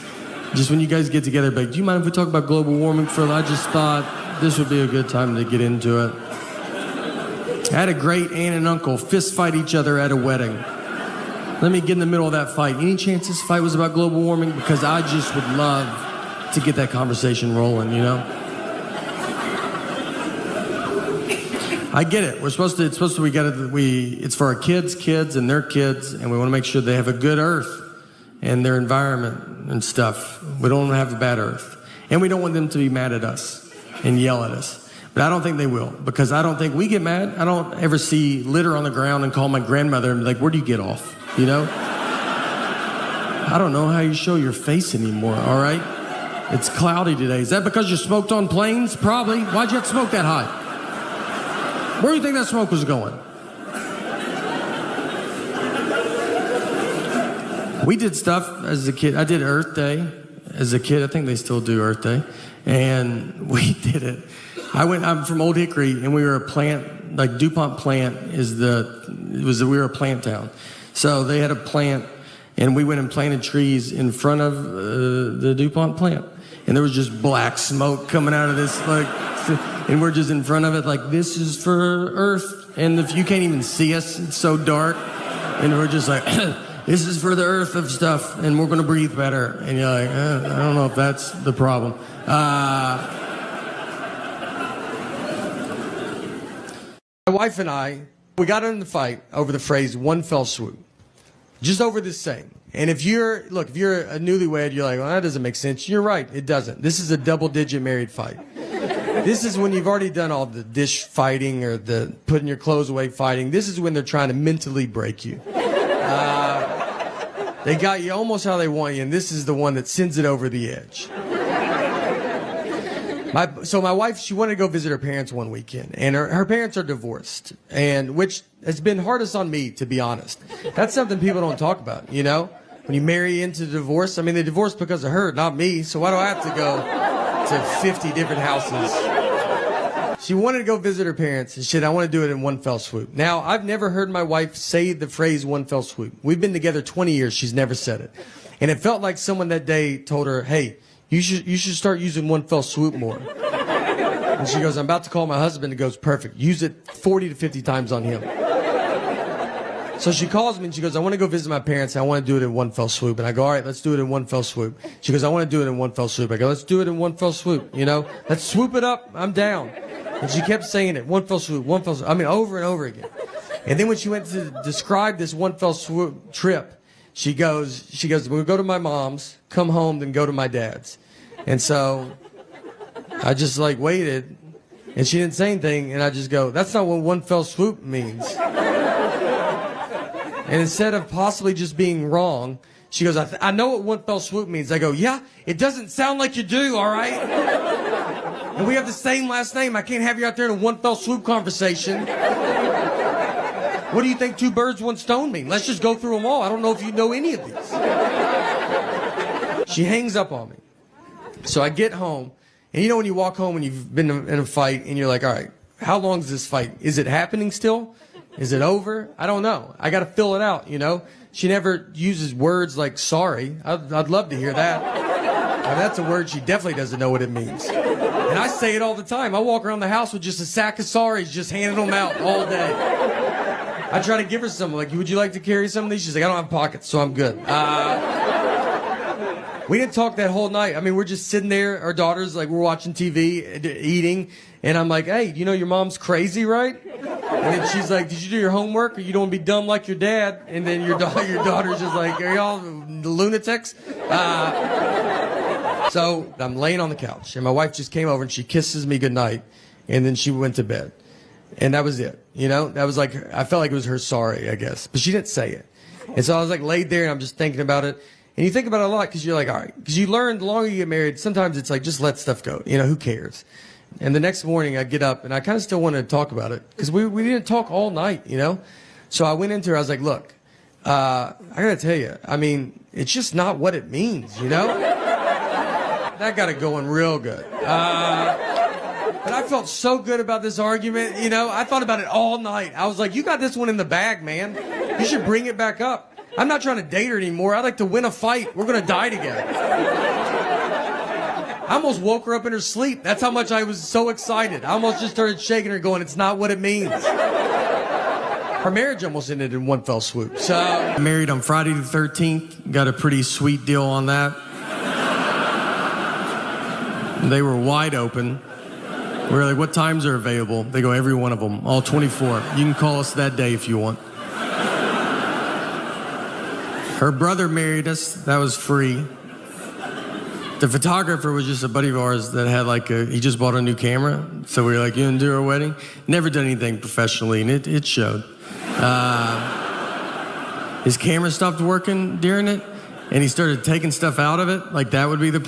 Just when you guys get together, like, do you mind if we talk about global warming for a little? I just thought this would be a good time to get into it. I had a great aunt and uncle fist fight each other at a wedding. Let me get in the middle of that fight. Any chance this fight was about global warming? Because I just would love to get that conversation rolling, you know? I get it. It's for our kids and their kids, and we want to make sure they have a good earth and their environment and stuff. We don't want to have a bad earth. And we don't want them to be mad at us and yell at us. But I don't think they will, because I don't think we get mad. I don't ever see litter on the ground and call my grandmother and be like, where do you get off? You know? I don't know how you show your face anymore, all right? It's cloudy today. Is that because you smoked on planes? Probably. Why'd you have to smoke that high? Where do you think that smoke was going? We did stuff as a kid. I did Earth Day as a kid. I think they still do Earth Day. And we did it. I'm from Old Hickory, and we were a plant, like DuPont plant we were a plant town. So they had a plant, and we went and planted trees in front of the DuPont plant. And there was just black smoke coming out of this, like, and we're just in front of it, like, this is for Earth. And if you can't even see us, it's so dark. And we're just like, this is for the Earth of stuff, and we're going to breathe better. And you're like, I don't know if that's the problem. My wife and I, we got in the fight over the phrase one fell swoop. Just over this saying. And if you're a newlywed, you're like, well, that doesn't make sense. You're right, it doesn't. This is a double-digit married fight. This is when you've already done all the dish fighting or the putting your clothes away fighting. This is when they're trying to mentally break you. They got you almost how they want you, and this is the one that sends it over the edge. So my wife, she wanted to go visit her parents one weekend, and her parents are divorced, and which has been hardest on me, to be honest. That's something people don't talk about, you know? When you marry into divorce, I mean, they divorced because of her, not me, so why do I have to go to 50 different houses? She wanted to go visit her parents, and she said, I want to do it in one fell swoop. Now, I've never heard my wife say the phrase one fell swoop. We've been together 20 years, she's never said it. And it felt like someone that day told her, hey, you should start using one fell swoop more. And she goes, I'm about to call my husband. And goes, perfect. Use it 40 to 50 times on him. So she calls me and she goes, I want to go visit my parents. And I want to do it in one fell swoop. And I go, all right, let's do it in one fell swoop. She goes, I want to do it in one fell swoop. I go, let's do it in one fell swoop. You know, let's swoop it up. I'm down. And she kept saying it, one fell swoop, one fell swoop. I mean, over and over again. And then when she went to describe this one fell swoop trip, she goes, we'll go to my mom's, come home, then go to my dad's. And so I just like waited, and she didn't say anything, and I just go, that's not what one fell swoop means. And instead of possibly just being wrong, she goes, I know what one fell swoop means. I go, yeah, it doesn't sound like you do, all right? And we have the same last name. I can't have you out there in a one fell swoop conversation. What do you think two birds, one stone mean? Let's just go through them all. I don't know if you know any of these. She hangs up on me. So I get home, and you know when you walk home and you've been in a fight, and you're like, all right, how long is this fight? Is it happening still? Is it over? I don't know. I got to fill it out, you know? She never uses words like sorry. I'd love to hear that. Now, that's a word she definitely doesn't know what it means. And I say it all the time. I walk around the house with just a sack of sorries, just handing them out all day. I try to give her some, like, would you like to carry some of these? She's like, I don't have pockets, so I'm good. We didn't talk that whole night. I mean, we're just sitting there, our daughters, like, we're watching TV, eating, and I'm like, hey, you know your mom's crazy, right? And then she's like, did you do your homework, or you don't want to be dumb like your dad? And then your daughter's just like, are y'all lunatics? So I'm laying on the couch, and my wife just came over, and she kisses me goodnight, and then she went to bed. And that was it. You know, that was like, I felt like it was her sorry, I guess. But she didn't say it. And so I was like laid there and I'm just thinking about it. And you think about it a lot because you're like, all right. Because you learn the longer you get married, sometimes it's like, just let stuff go. You know, who cares? And the next morning I get up and I kind of still wanted to talk about it. Because we didn't talk all night, you know? So I went into her, I was like, look, I got to tell you, I mean, it's just not what it means, you know? That got it going real good. But I felt so good about this argument, you know? I thought about it all night. I was like, you got this one in the bag, man. You should bring it back up. I'm not trying to date her anymore. I'd like to win a fight. We're going to die together. I almost woke her up in her sleep. That's how much I was so excited. I almost just started shaking her going, it's not what it means. Our marriage almost ended in one fell swoop. So married on Friday the 13th. Got a pretty sweet deal on that. They were wide open. We were like, what times are available? They go, every one of them, all 24. You can call us that day if you want. Her brother married us. That was free. The photographer was just a buddy of ours that had he just bought a new camera. So we were like, you gonna do our wedding? Never done anything professionally, and it showed. His camera stopped working during it, and he started taking stuff out of it. Like, that would be the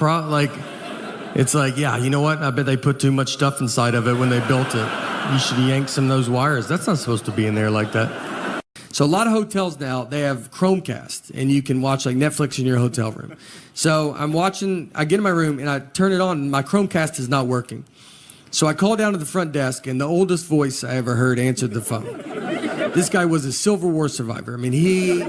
it's like, yeah, you know what? I bet they put too much stuff inside of it when they built it. You should yank some of those wires. That's not supposed to be in there like that. So a lot of hotels now, they have Chromecast, and you can watch like Netflix in your hotel room. So I get in my room, and I turn it on, and my Chromecast is not working. So I call down to the front desk, and the oldest voice I ever heard answered the phone. This guy was a Civil War survivor. I mean, he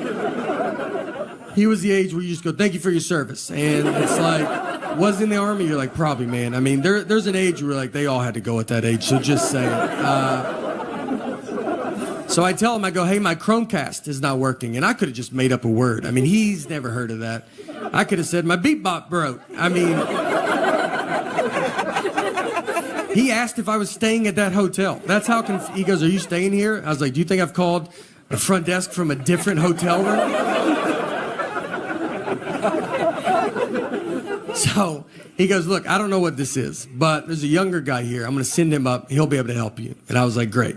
was the age where you just go, thank you for your service. And it's like, was in the Army? You're like, probably, man. I mean, there's an age where like they all had to go at that age, so just say it. So I tell him, I go, hey, my Chromecast is not working. And I could have just made up a word. I mean, he's never heard of that. I could have said, my beep bop broke. I mean, he asked if I was staying at that hotel. That's how he goes, are you staying here? I was like, do you think I've called the front desk from a different hotel room? So he goes, look, I don't know what this is, but there's a younger guy here. I'm going to send him up. He'll be able to help you. And I was like, great.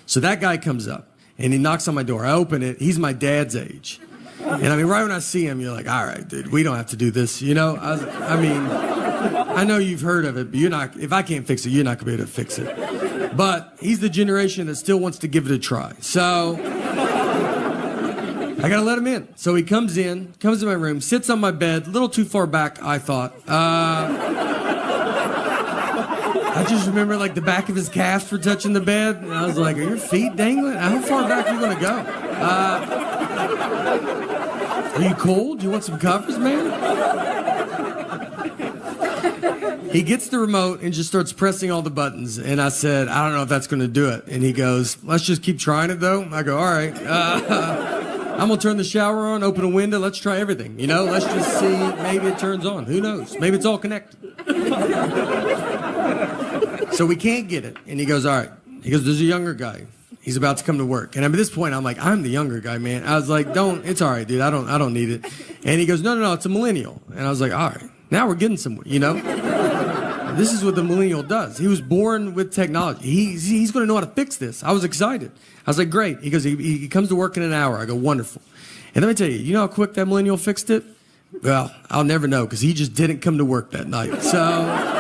So that guy comes up, and he knocks on my door. I open it. He's my dad's age. And I mean, right when I see him, you're like, all right, dude, we don't have to do this, you know? I mean, I know you've heard of it, but if I can't fix it, you're not going to be able to fix it. But he's the generation that still wants to give it a try. So I got to let him in. So he comes in my room, sits on my bed, a little too far back, I thought. I just remember like the back of his calves were touching the bed. And I was like, are your feet dangling? How far back are you going to go? Are you cold? Do you want some covers, man? He gets the remote and just starts pressing all the buttons. And I said, I don't know if that's going to do it. And he goes, let's just keep trying it, though. I go, all right. I'm going to turn the shower on, open a window. Let's try everything. You know, let's just see. Maybe it turns on. Who knows? Maybe it's all connected. So we can't get it. And he goes, all right. He goes, there's a younger guy. He's about to come to work. And at this point, I'm like, I'm the younger guy, man. I was like, it's all right, dude. I don't need it. And he goes, no, it's a millennial. And I was like, all right, now we're getting somewhere, you know? This is what the millennial does. He was born with technology. He's going to know how to fix this. I was excited. I was like, great. He goes, he comes to work in an hour. I go, wonderful. And let me tell you, you know how quick that millennial fixed it? Well, I'll never know because he just didn't come to work that night. So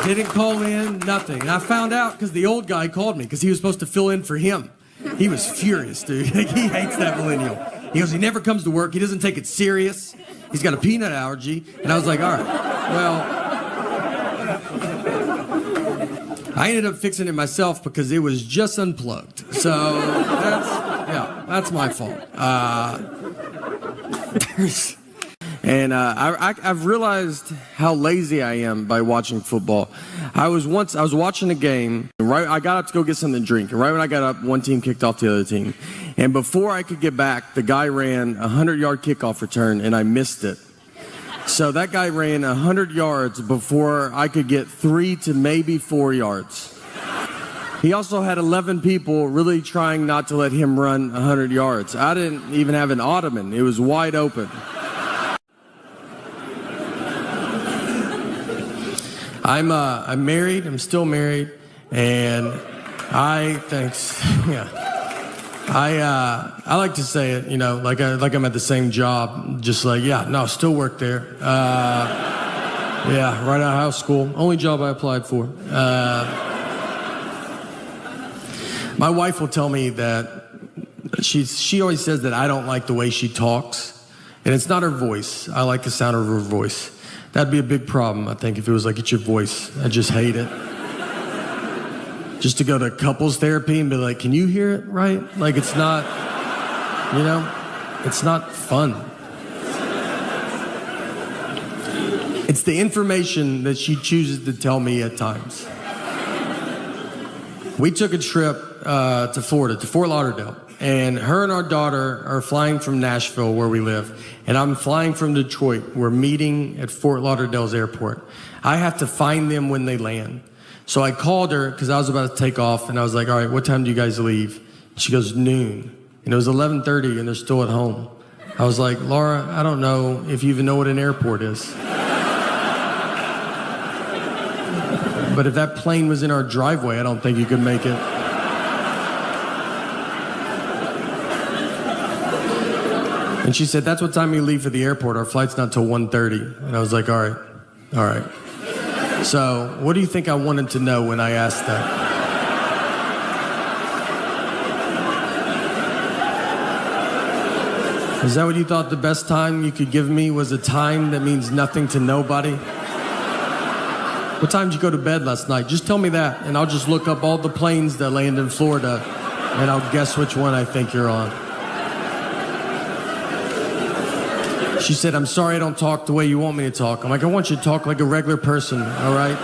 didn't call in, nothing. And I found out because the old guy called me because he was supposed to fill in for him. He was furious, dude. He hates that millennial. He goes, he never comes to work. He doesn't take it serious. He's got a peanut allergy. And I was like, all right, well, I ended up fixing it myself because it was just unplugged. So that's my fault. I've realized how lazy I am by watching football. I was watching a game, and I got up to go get something to drink, and right when I got up, one team kicked off the other team. And before I could get back, the guy ran a 100-yard kickoff return, and I missed it. So that guy ran 100 yards before I could get 3 to maybe 4 yards. He also had 11 people really trying not to let him run 100 yards. I didn't even have an ottoman. It was wide open. I'm married. I'm still married, and thanks. Yeah. I like to say it, you know, like I'm at the same job, just like, yeah, no, still work there. Yeah, right out of high school. Only job I applied for. My wife will tell me that she always says that I don't like the way she talks, and it's not her voice. I like the sound of her voice. That'd be a big problem, I think, if it was like, it's your voice. I just hate it. Just to go to couples therapy and be like, can you hear it right? Like, it's not, you know, it's not fun. It's the information that she chooses to tell me at times. We took a trip to Florida, to Fort Lauderdale, and her and our daughter are flying from Nashville, where we live, and I'm flying from Detroit. We're meeting at Fort Lauderdale's airport. I have to find them when they land. So I called her because I was about to take off, and I was like, all right, what time do you guys leave? She goes, noon. And it was 11:30, and they're still at home. I was like, Laura, I don't know if you even know what an airport is. But if that plane was in our driveway, I don't think you could make it. And she said, that's what time we leave for the airport. Our flight's not till 1:30. And I was like, all right. So what do you think I wanted to know when I asked that? Is that what you thought the best time you could give me was a time that means nothing to nobody? What time did you go to bed last night? Just tell me that, and I'll just look up all the planes that land in Florida, and I'll guess which one I think you're on. She said, I'm sorry I don't talk the way you want me to talk. I'm like, I want you to talk like a regular person, all right?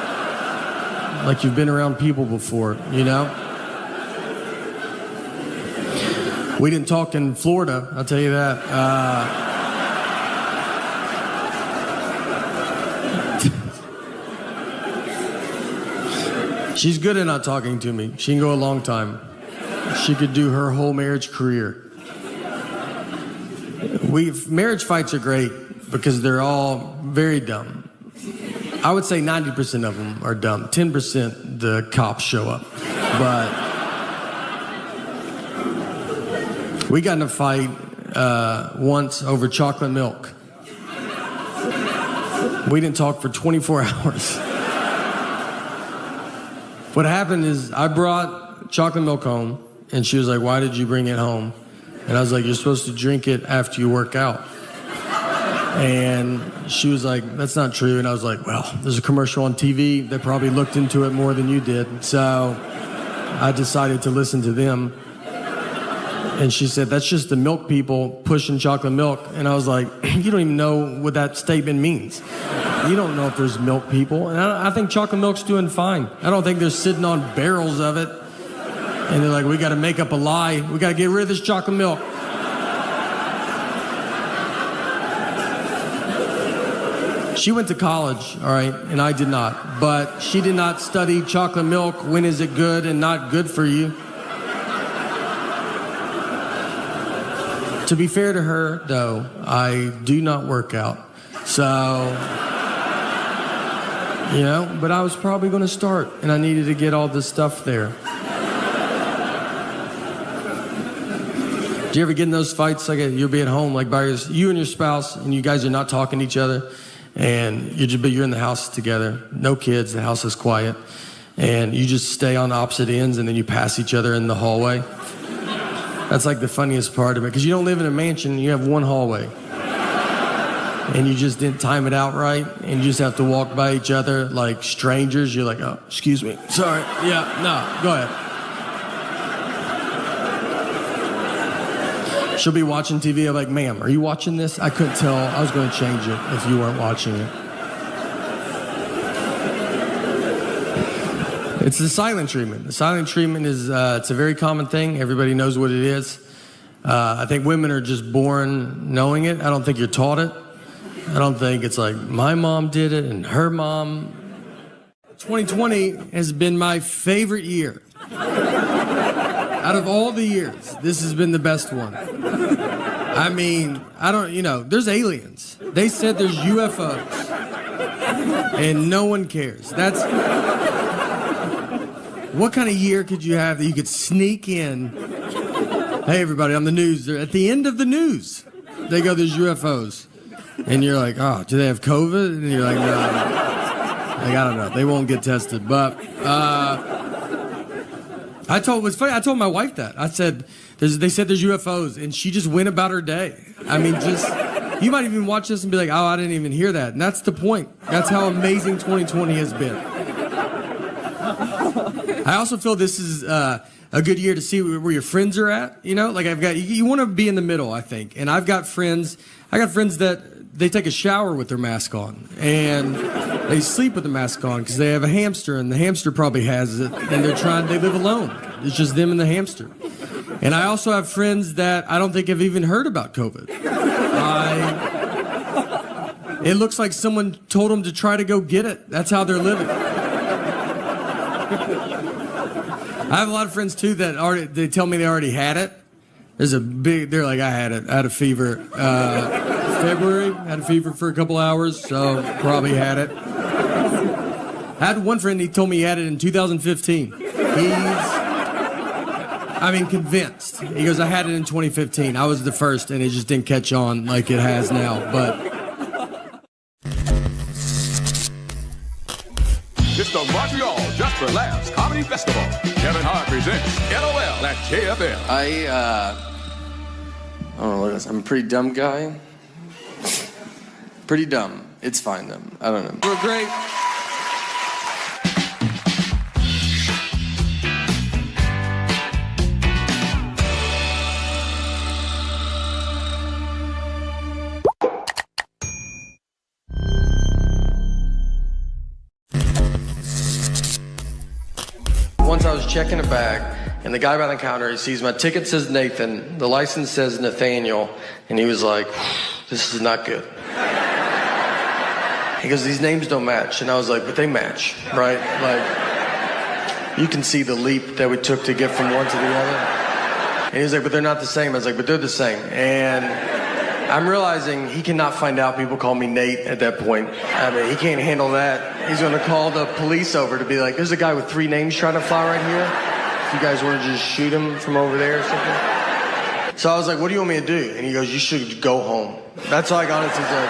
Like you've been around people before, you know? We didn't talk in Florida, I'll tell you that. She's good at not talking to me. She can go a long time. She could do her whole marriage career. Marriage fights are great because they're all very dumb. I would say 90% of them are dumb. 10% the cops show up. But we got in a fight once over chocolate milk. We didn't talk for 24 hours. What happened is I brought chocolate milk home, and she was like, why did you bring it home? And I was like, you're supposed to drink it after you work out. And she was like, that's not true. And I was like, well, there's a commercial on TV. They probably looked into it more than you did. So I decided to listen to them. And she said, that's just the milk people pushing chocolate milk. And I was like, you don't even know what that statement means. You don't know if there's milk people. And I think chocolate milk's doing fine. I don't think they're sitting on barrels of it. And they're like, we got to make up a lie. We got to get rid of this chocolate milk. She went to college, all right, and I did not. But she did not study chocolate milk. When is it good and not good for you? To be fair to her, though, I do not work out. So, you know, but I was probably going to start, and I needed to get all this stuff there. Do you ever get in those fights? Like you'll be at home, like you and your spouse, and you guys are not talking to each other, and you're in the house together, no kids, the house is quiet, and you just stay on opposite ends, and then you pass each other in the hallway. That's like the funniest part of it, because you don't live in a mansion, you have one hallway. And you just didn't time it out right, and you just have to walk by each other like strangers. You're like, oh, excuse me, sorry, yeah, no, go ahead. She'll be watching TV. I'm like, ma'am, are you watching this? I couldn't tell. I was going to change it if you weren't watching it. It's the silent treatment. The silent treatment is, it's a very common thing. Everybody knows what it is. I think women are just born knowing it. I don't think you're taught it. I don't think it's like, my mom did it and her mom. 2020 has been my favorite year. Out of all the years, this has been the best one. I mean, there's aliens. They said there's UFOs. And no one cares. That's what kind of year could you have that you could sneak in? Hey, everybody, on the news. They're at the end of the news, they go, there's UFOs. And you're like, oh, do they have COVID? And you're like, no. Like, I don't know. They won't get tested. But it was funny. I told my wife that. I said, they said there's UFOs. And she just went about her day. I mean, you might even watch this and be like, oh, I didn't even hear that. And that's the point. That's how amazing 2020 has been. I also feel this is a good year to see where your friends are at. You know, like you want to be in the middle, I think. And I got friends that they take a shower with their mask on. And they sleep with the mask on because they have a hamster. And the hamster probably has it. And they live alone. It's just them and the hamster. And I also have friends that I don't think have even heard about COVID. It looks like someone told them to try to go get it. That's how they're living. I have a lot of friends too that they tell me they already had it. They're like, I had it. I had a fever. February, had a fever for a couple hours, so probably had it. I had one friend, he told me he had it in 2015. Convinced. He goes, I had it in 2015. I was the first, and it just didn't catch on like it has now, but... It's the Montreal Just for Laughs Comedy Festival. Kevin Hart presents LOL at JFL. I don't know what it is. I'm a pretty dumb guy. Pretty dumb. It's fine, though. I don't know. We're great. Once I was checking a bag, and the guy behind the counter, he sees my ticket says Nathan, the license says Nathaniel, and he was like, this is not good. He goes, these names don't match. And I was like, but they match, right? Like, you can see the leap that we took to get from one to the other. And he was like, but they're not the same. I was like, but they're the same. And I'm realizing he cannot find out people call me Nate at that point. I mean, he can't handle that. He's going to call the police over to be like, there's a guy with 3 names trying to fly right here. If you guys want to just shoot him from over there or something. So I was like, what do you want me to do? And he goes, you should go home. That's all I honestly said.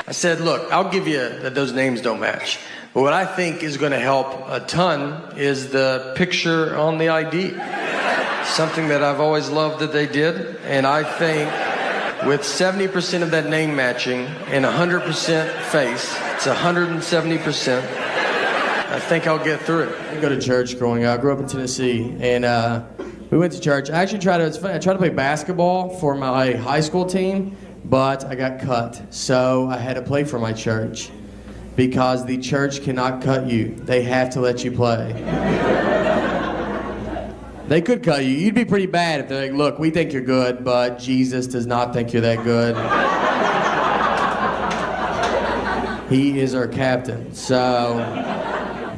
I said, look, I'll give you that those names don't match. But what I think is going to help a ton is the picture on the ID. Something that I've always loved that they did. And I think with 70% of that name matching and 100% face, it's 170%. I think I'll get through it. I go to church growing up. I grew up in Tennessee. And we went to church. I actually tried to play basketball for my high school team. But I got cut, so I had to play for my church because the church cannot cut you. They have to let you play. They could cut you. You'd be pretty bad if they're like, look, we think you're good, but Jesus does not think you're that good. He is our captain. So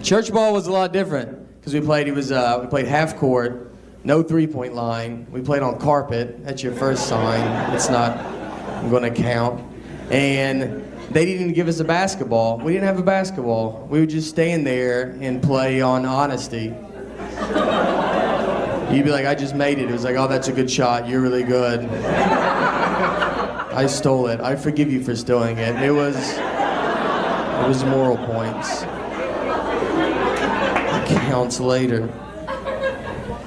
church ball was a lot different because we played half court, no three-point line. We played on carpet. That's your first sign. It's not going to count. And they didn't even give us a basketball. We didn't have a basketball. We would just stand there and play on honesty. You'd be like, I just made it. It was like, oh, that's a good shot. You're really good. I stole it. I forgive you for stealing it. It was moral points. It counts later.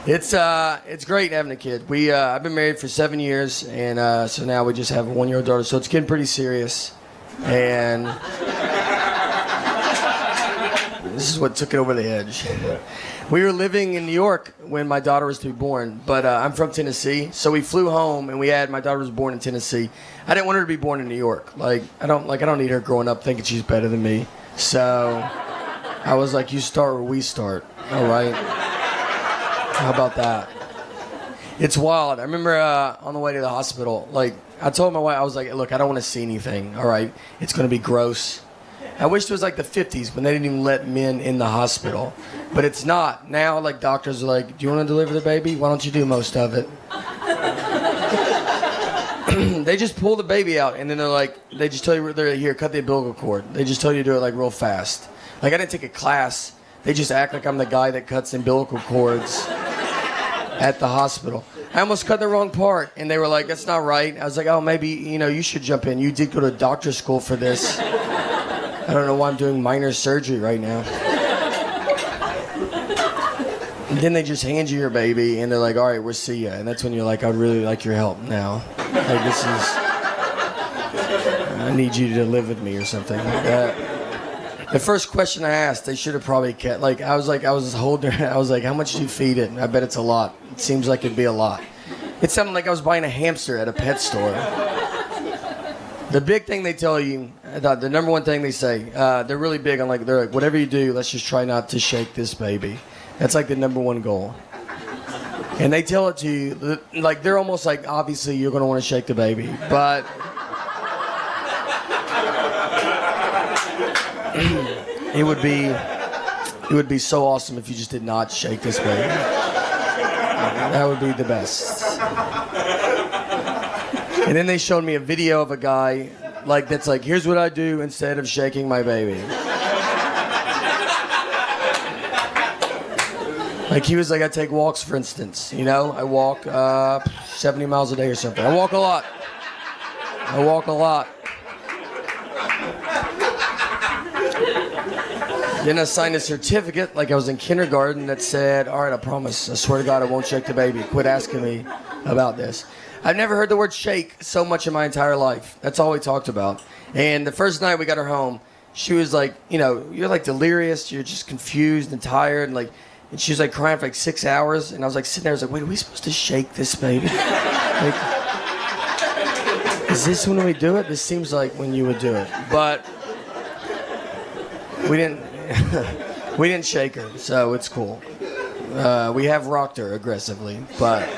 It's great having a kid. I've been married for 7 years, and so now we just have a 1-year-old daughter. So it's getting pretty serious, and this is what took it over the edge. We were living in New York when my daughter was to be born, but I'm from Tennessee, so we flew home, and my daughter was born in Tennessee. I didn't want her to be born in New York. I don't need her growing up thinking she's better than me. So I was like, you start where we start, all right? How about that? It's wild. I remember on the way to the hospital, I told my wife, I was like, look, I don't want to see anything, all right? It's going to be gross. I wish it was like the 50s when they didn't even let men in the hospital. But it's not. Now, doctors are like, do you want to deliver the baby? Why don't you do most of it? They just pull the baby out, and then they're like, they just tell you, they're like, here, cut the umbilical cord. They just tell you to do it like real fast. Like I didn't take a class. They just act like I'm the guy that cuts umbilical cords at the hospital. I almost cut the wrong part, and they were like, that's not right. I was like, oh, maybe, you should jump in. You did go to doctor's school for this. I don't know why I'm doing minor surgery right now. And then they just hand you your baby, and they're like, all right, we'll see ya. And that's when you're like, I'd really like your help now. Like, I need you to live with me or something like that. The first question I asked, they should have probably kept, I was holding her, I was like, how much do you feed it? I bet it's a lot. It seems like it'd be a lot. It sounded like I was buying a hamster at a pet store. The big thing they tell you, the number one thing they say, they're really big on they're like, whatever you do, let's just try not to shake this baby. That's like the number one goal. And they tell it to you, like they're almost like, obviously you're gonna want to shake the baby, but it would be so awesome if you just did not shake this baby. That would be the best. And then they showed me a video of a guy that's like, here's what I do instead of shaking my baby. Like he was like, I take walks, for instance. I walk 70 miles a day or something. I walk a lot. Then I signed a certificate like I was in kindergarten that said, all right, I promise, I swear to God, I won't shake the baby. Quit asking me about this. I've never heard the word shake so much in my entire life. That's all we talked about. And the first night we got her home, she was like, you're like delirious. You're just confused and tired. And she was like crying for 6 hours. And I was like sitting there, I was like, wait, are we supposed to shake this baby? Is this when we do it? This seems like when you would do it. But we didn't shake her, so it's cool. We have rocked her aggressively, but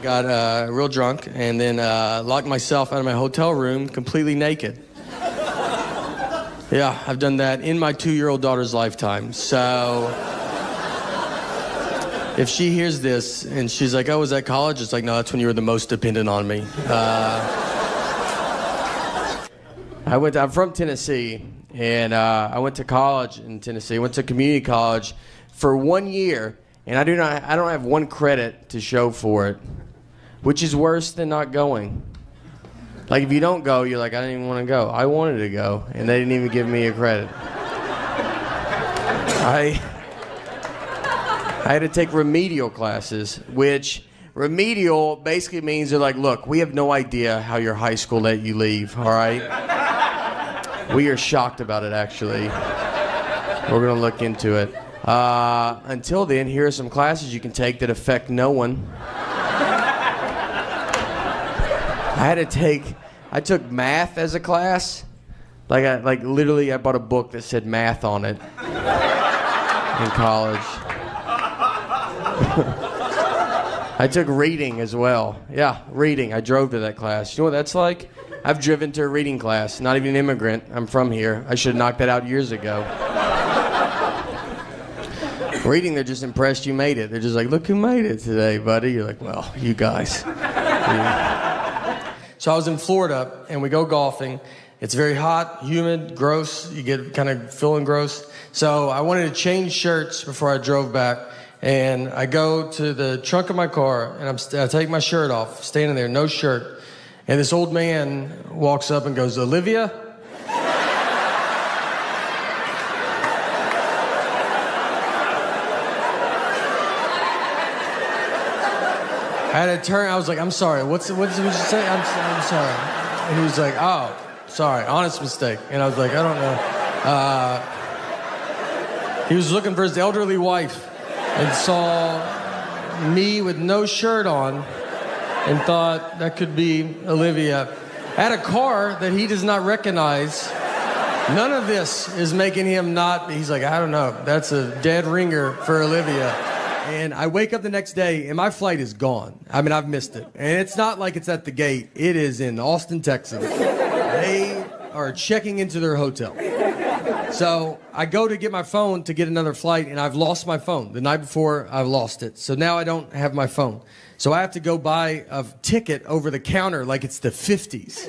got real drunk and then locked myself out of my hotel room completely naked. Yeah, I've done that in my 2-year-old daughter's lifetime. So if she hears this and she's like, oh, was that college? It's like, no, that's when you were the most dependent on me. I'm from Tennessee, and I went to college in Tennessee. I went to community college for 1 year, and I don't have one credit to show for it, which is worse than not going. Like if you don't go, you're like, I didn't even want to go. I wanted to go, and they didn't even give me a credit. I had to take remedial classes, which remedial basically means they're like, look, we have no idea how your high school let you leave, all right? We are shocked about it, actually. We're going to look into it. Until then, here are some classes you can take that affect no one. I took math as a class. Literally, I bought a book that said math on it in college. I took reading as well. Yeah, reading. I drove to that class. You know what that's like? I've driven to a reading class. Not even an immigrant. I'm from here. I should have knocked that out years ago. Reading, they're just impressed you made it. They're just like, look who made it today, buddy. You're like, well, you guys. Yeah. So I was in Florida, and we go golfing. It's very hot, humid, gross. You get kind of feeling gross. So I wanted to change shirts before I drove back. And I go to the trunk of my car, and I take my shirt off, standing there, no shirt. And this old man walks up and goes, Olivia? I had to turn. I was like, I'm sorry. What did you say? I'm sorry. And he was like, oh, sorry. Honest mistake. And I was like, I don't know. He was looking for his elderly wife and saw me with no shirt on and thought that could be Olivia. I had a car that he does not recognize. None of this is making him not. He's like, I don't know. That's a dead ringer for Olivia. And I wake up the next day, and my flight is gone. I mean, I've missed it. And it's not like it's at the gate. It is in Austin, Texas. They are checking into their hotel. So I go to get my phone to get another flight, and I've lost my phone. The night before, I lost it. So now I don't have my phone. So I have to go buy a ticket over the counter like it's the 50s.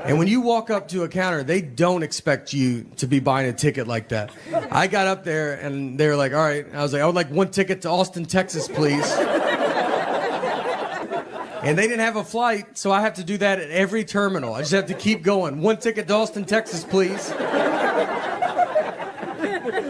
And when you walk up to a counter, they don't expect you to be buying a ticket like that. I got up there, and they were like, all right. I was like, I would like 1 ticket to Austin, Texas, please. And they didn't have a flight, so I have to do that at every terminal. I just have to keep going. 1 ticket to Austin, Texas, please.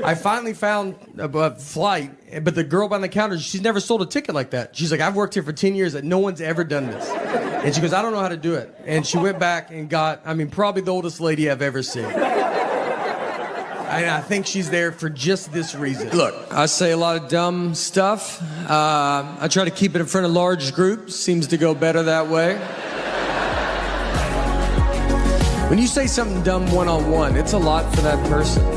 I finally found a flight, but the girl behind the counter, she's never sold a ticket like that. She's like, I've worked here for 10 years and no one's ever done this. And she goes, I don't know how to do it. And she went back and got, probably the oldest lady I've ever seen. And I think she's there for just this reason. Look, I say a lot of dumb stuff. I try to keep it in front of large groups. Seems to go better that way. When you say something dumb one-on-one, it's a lot for that person.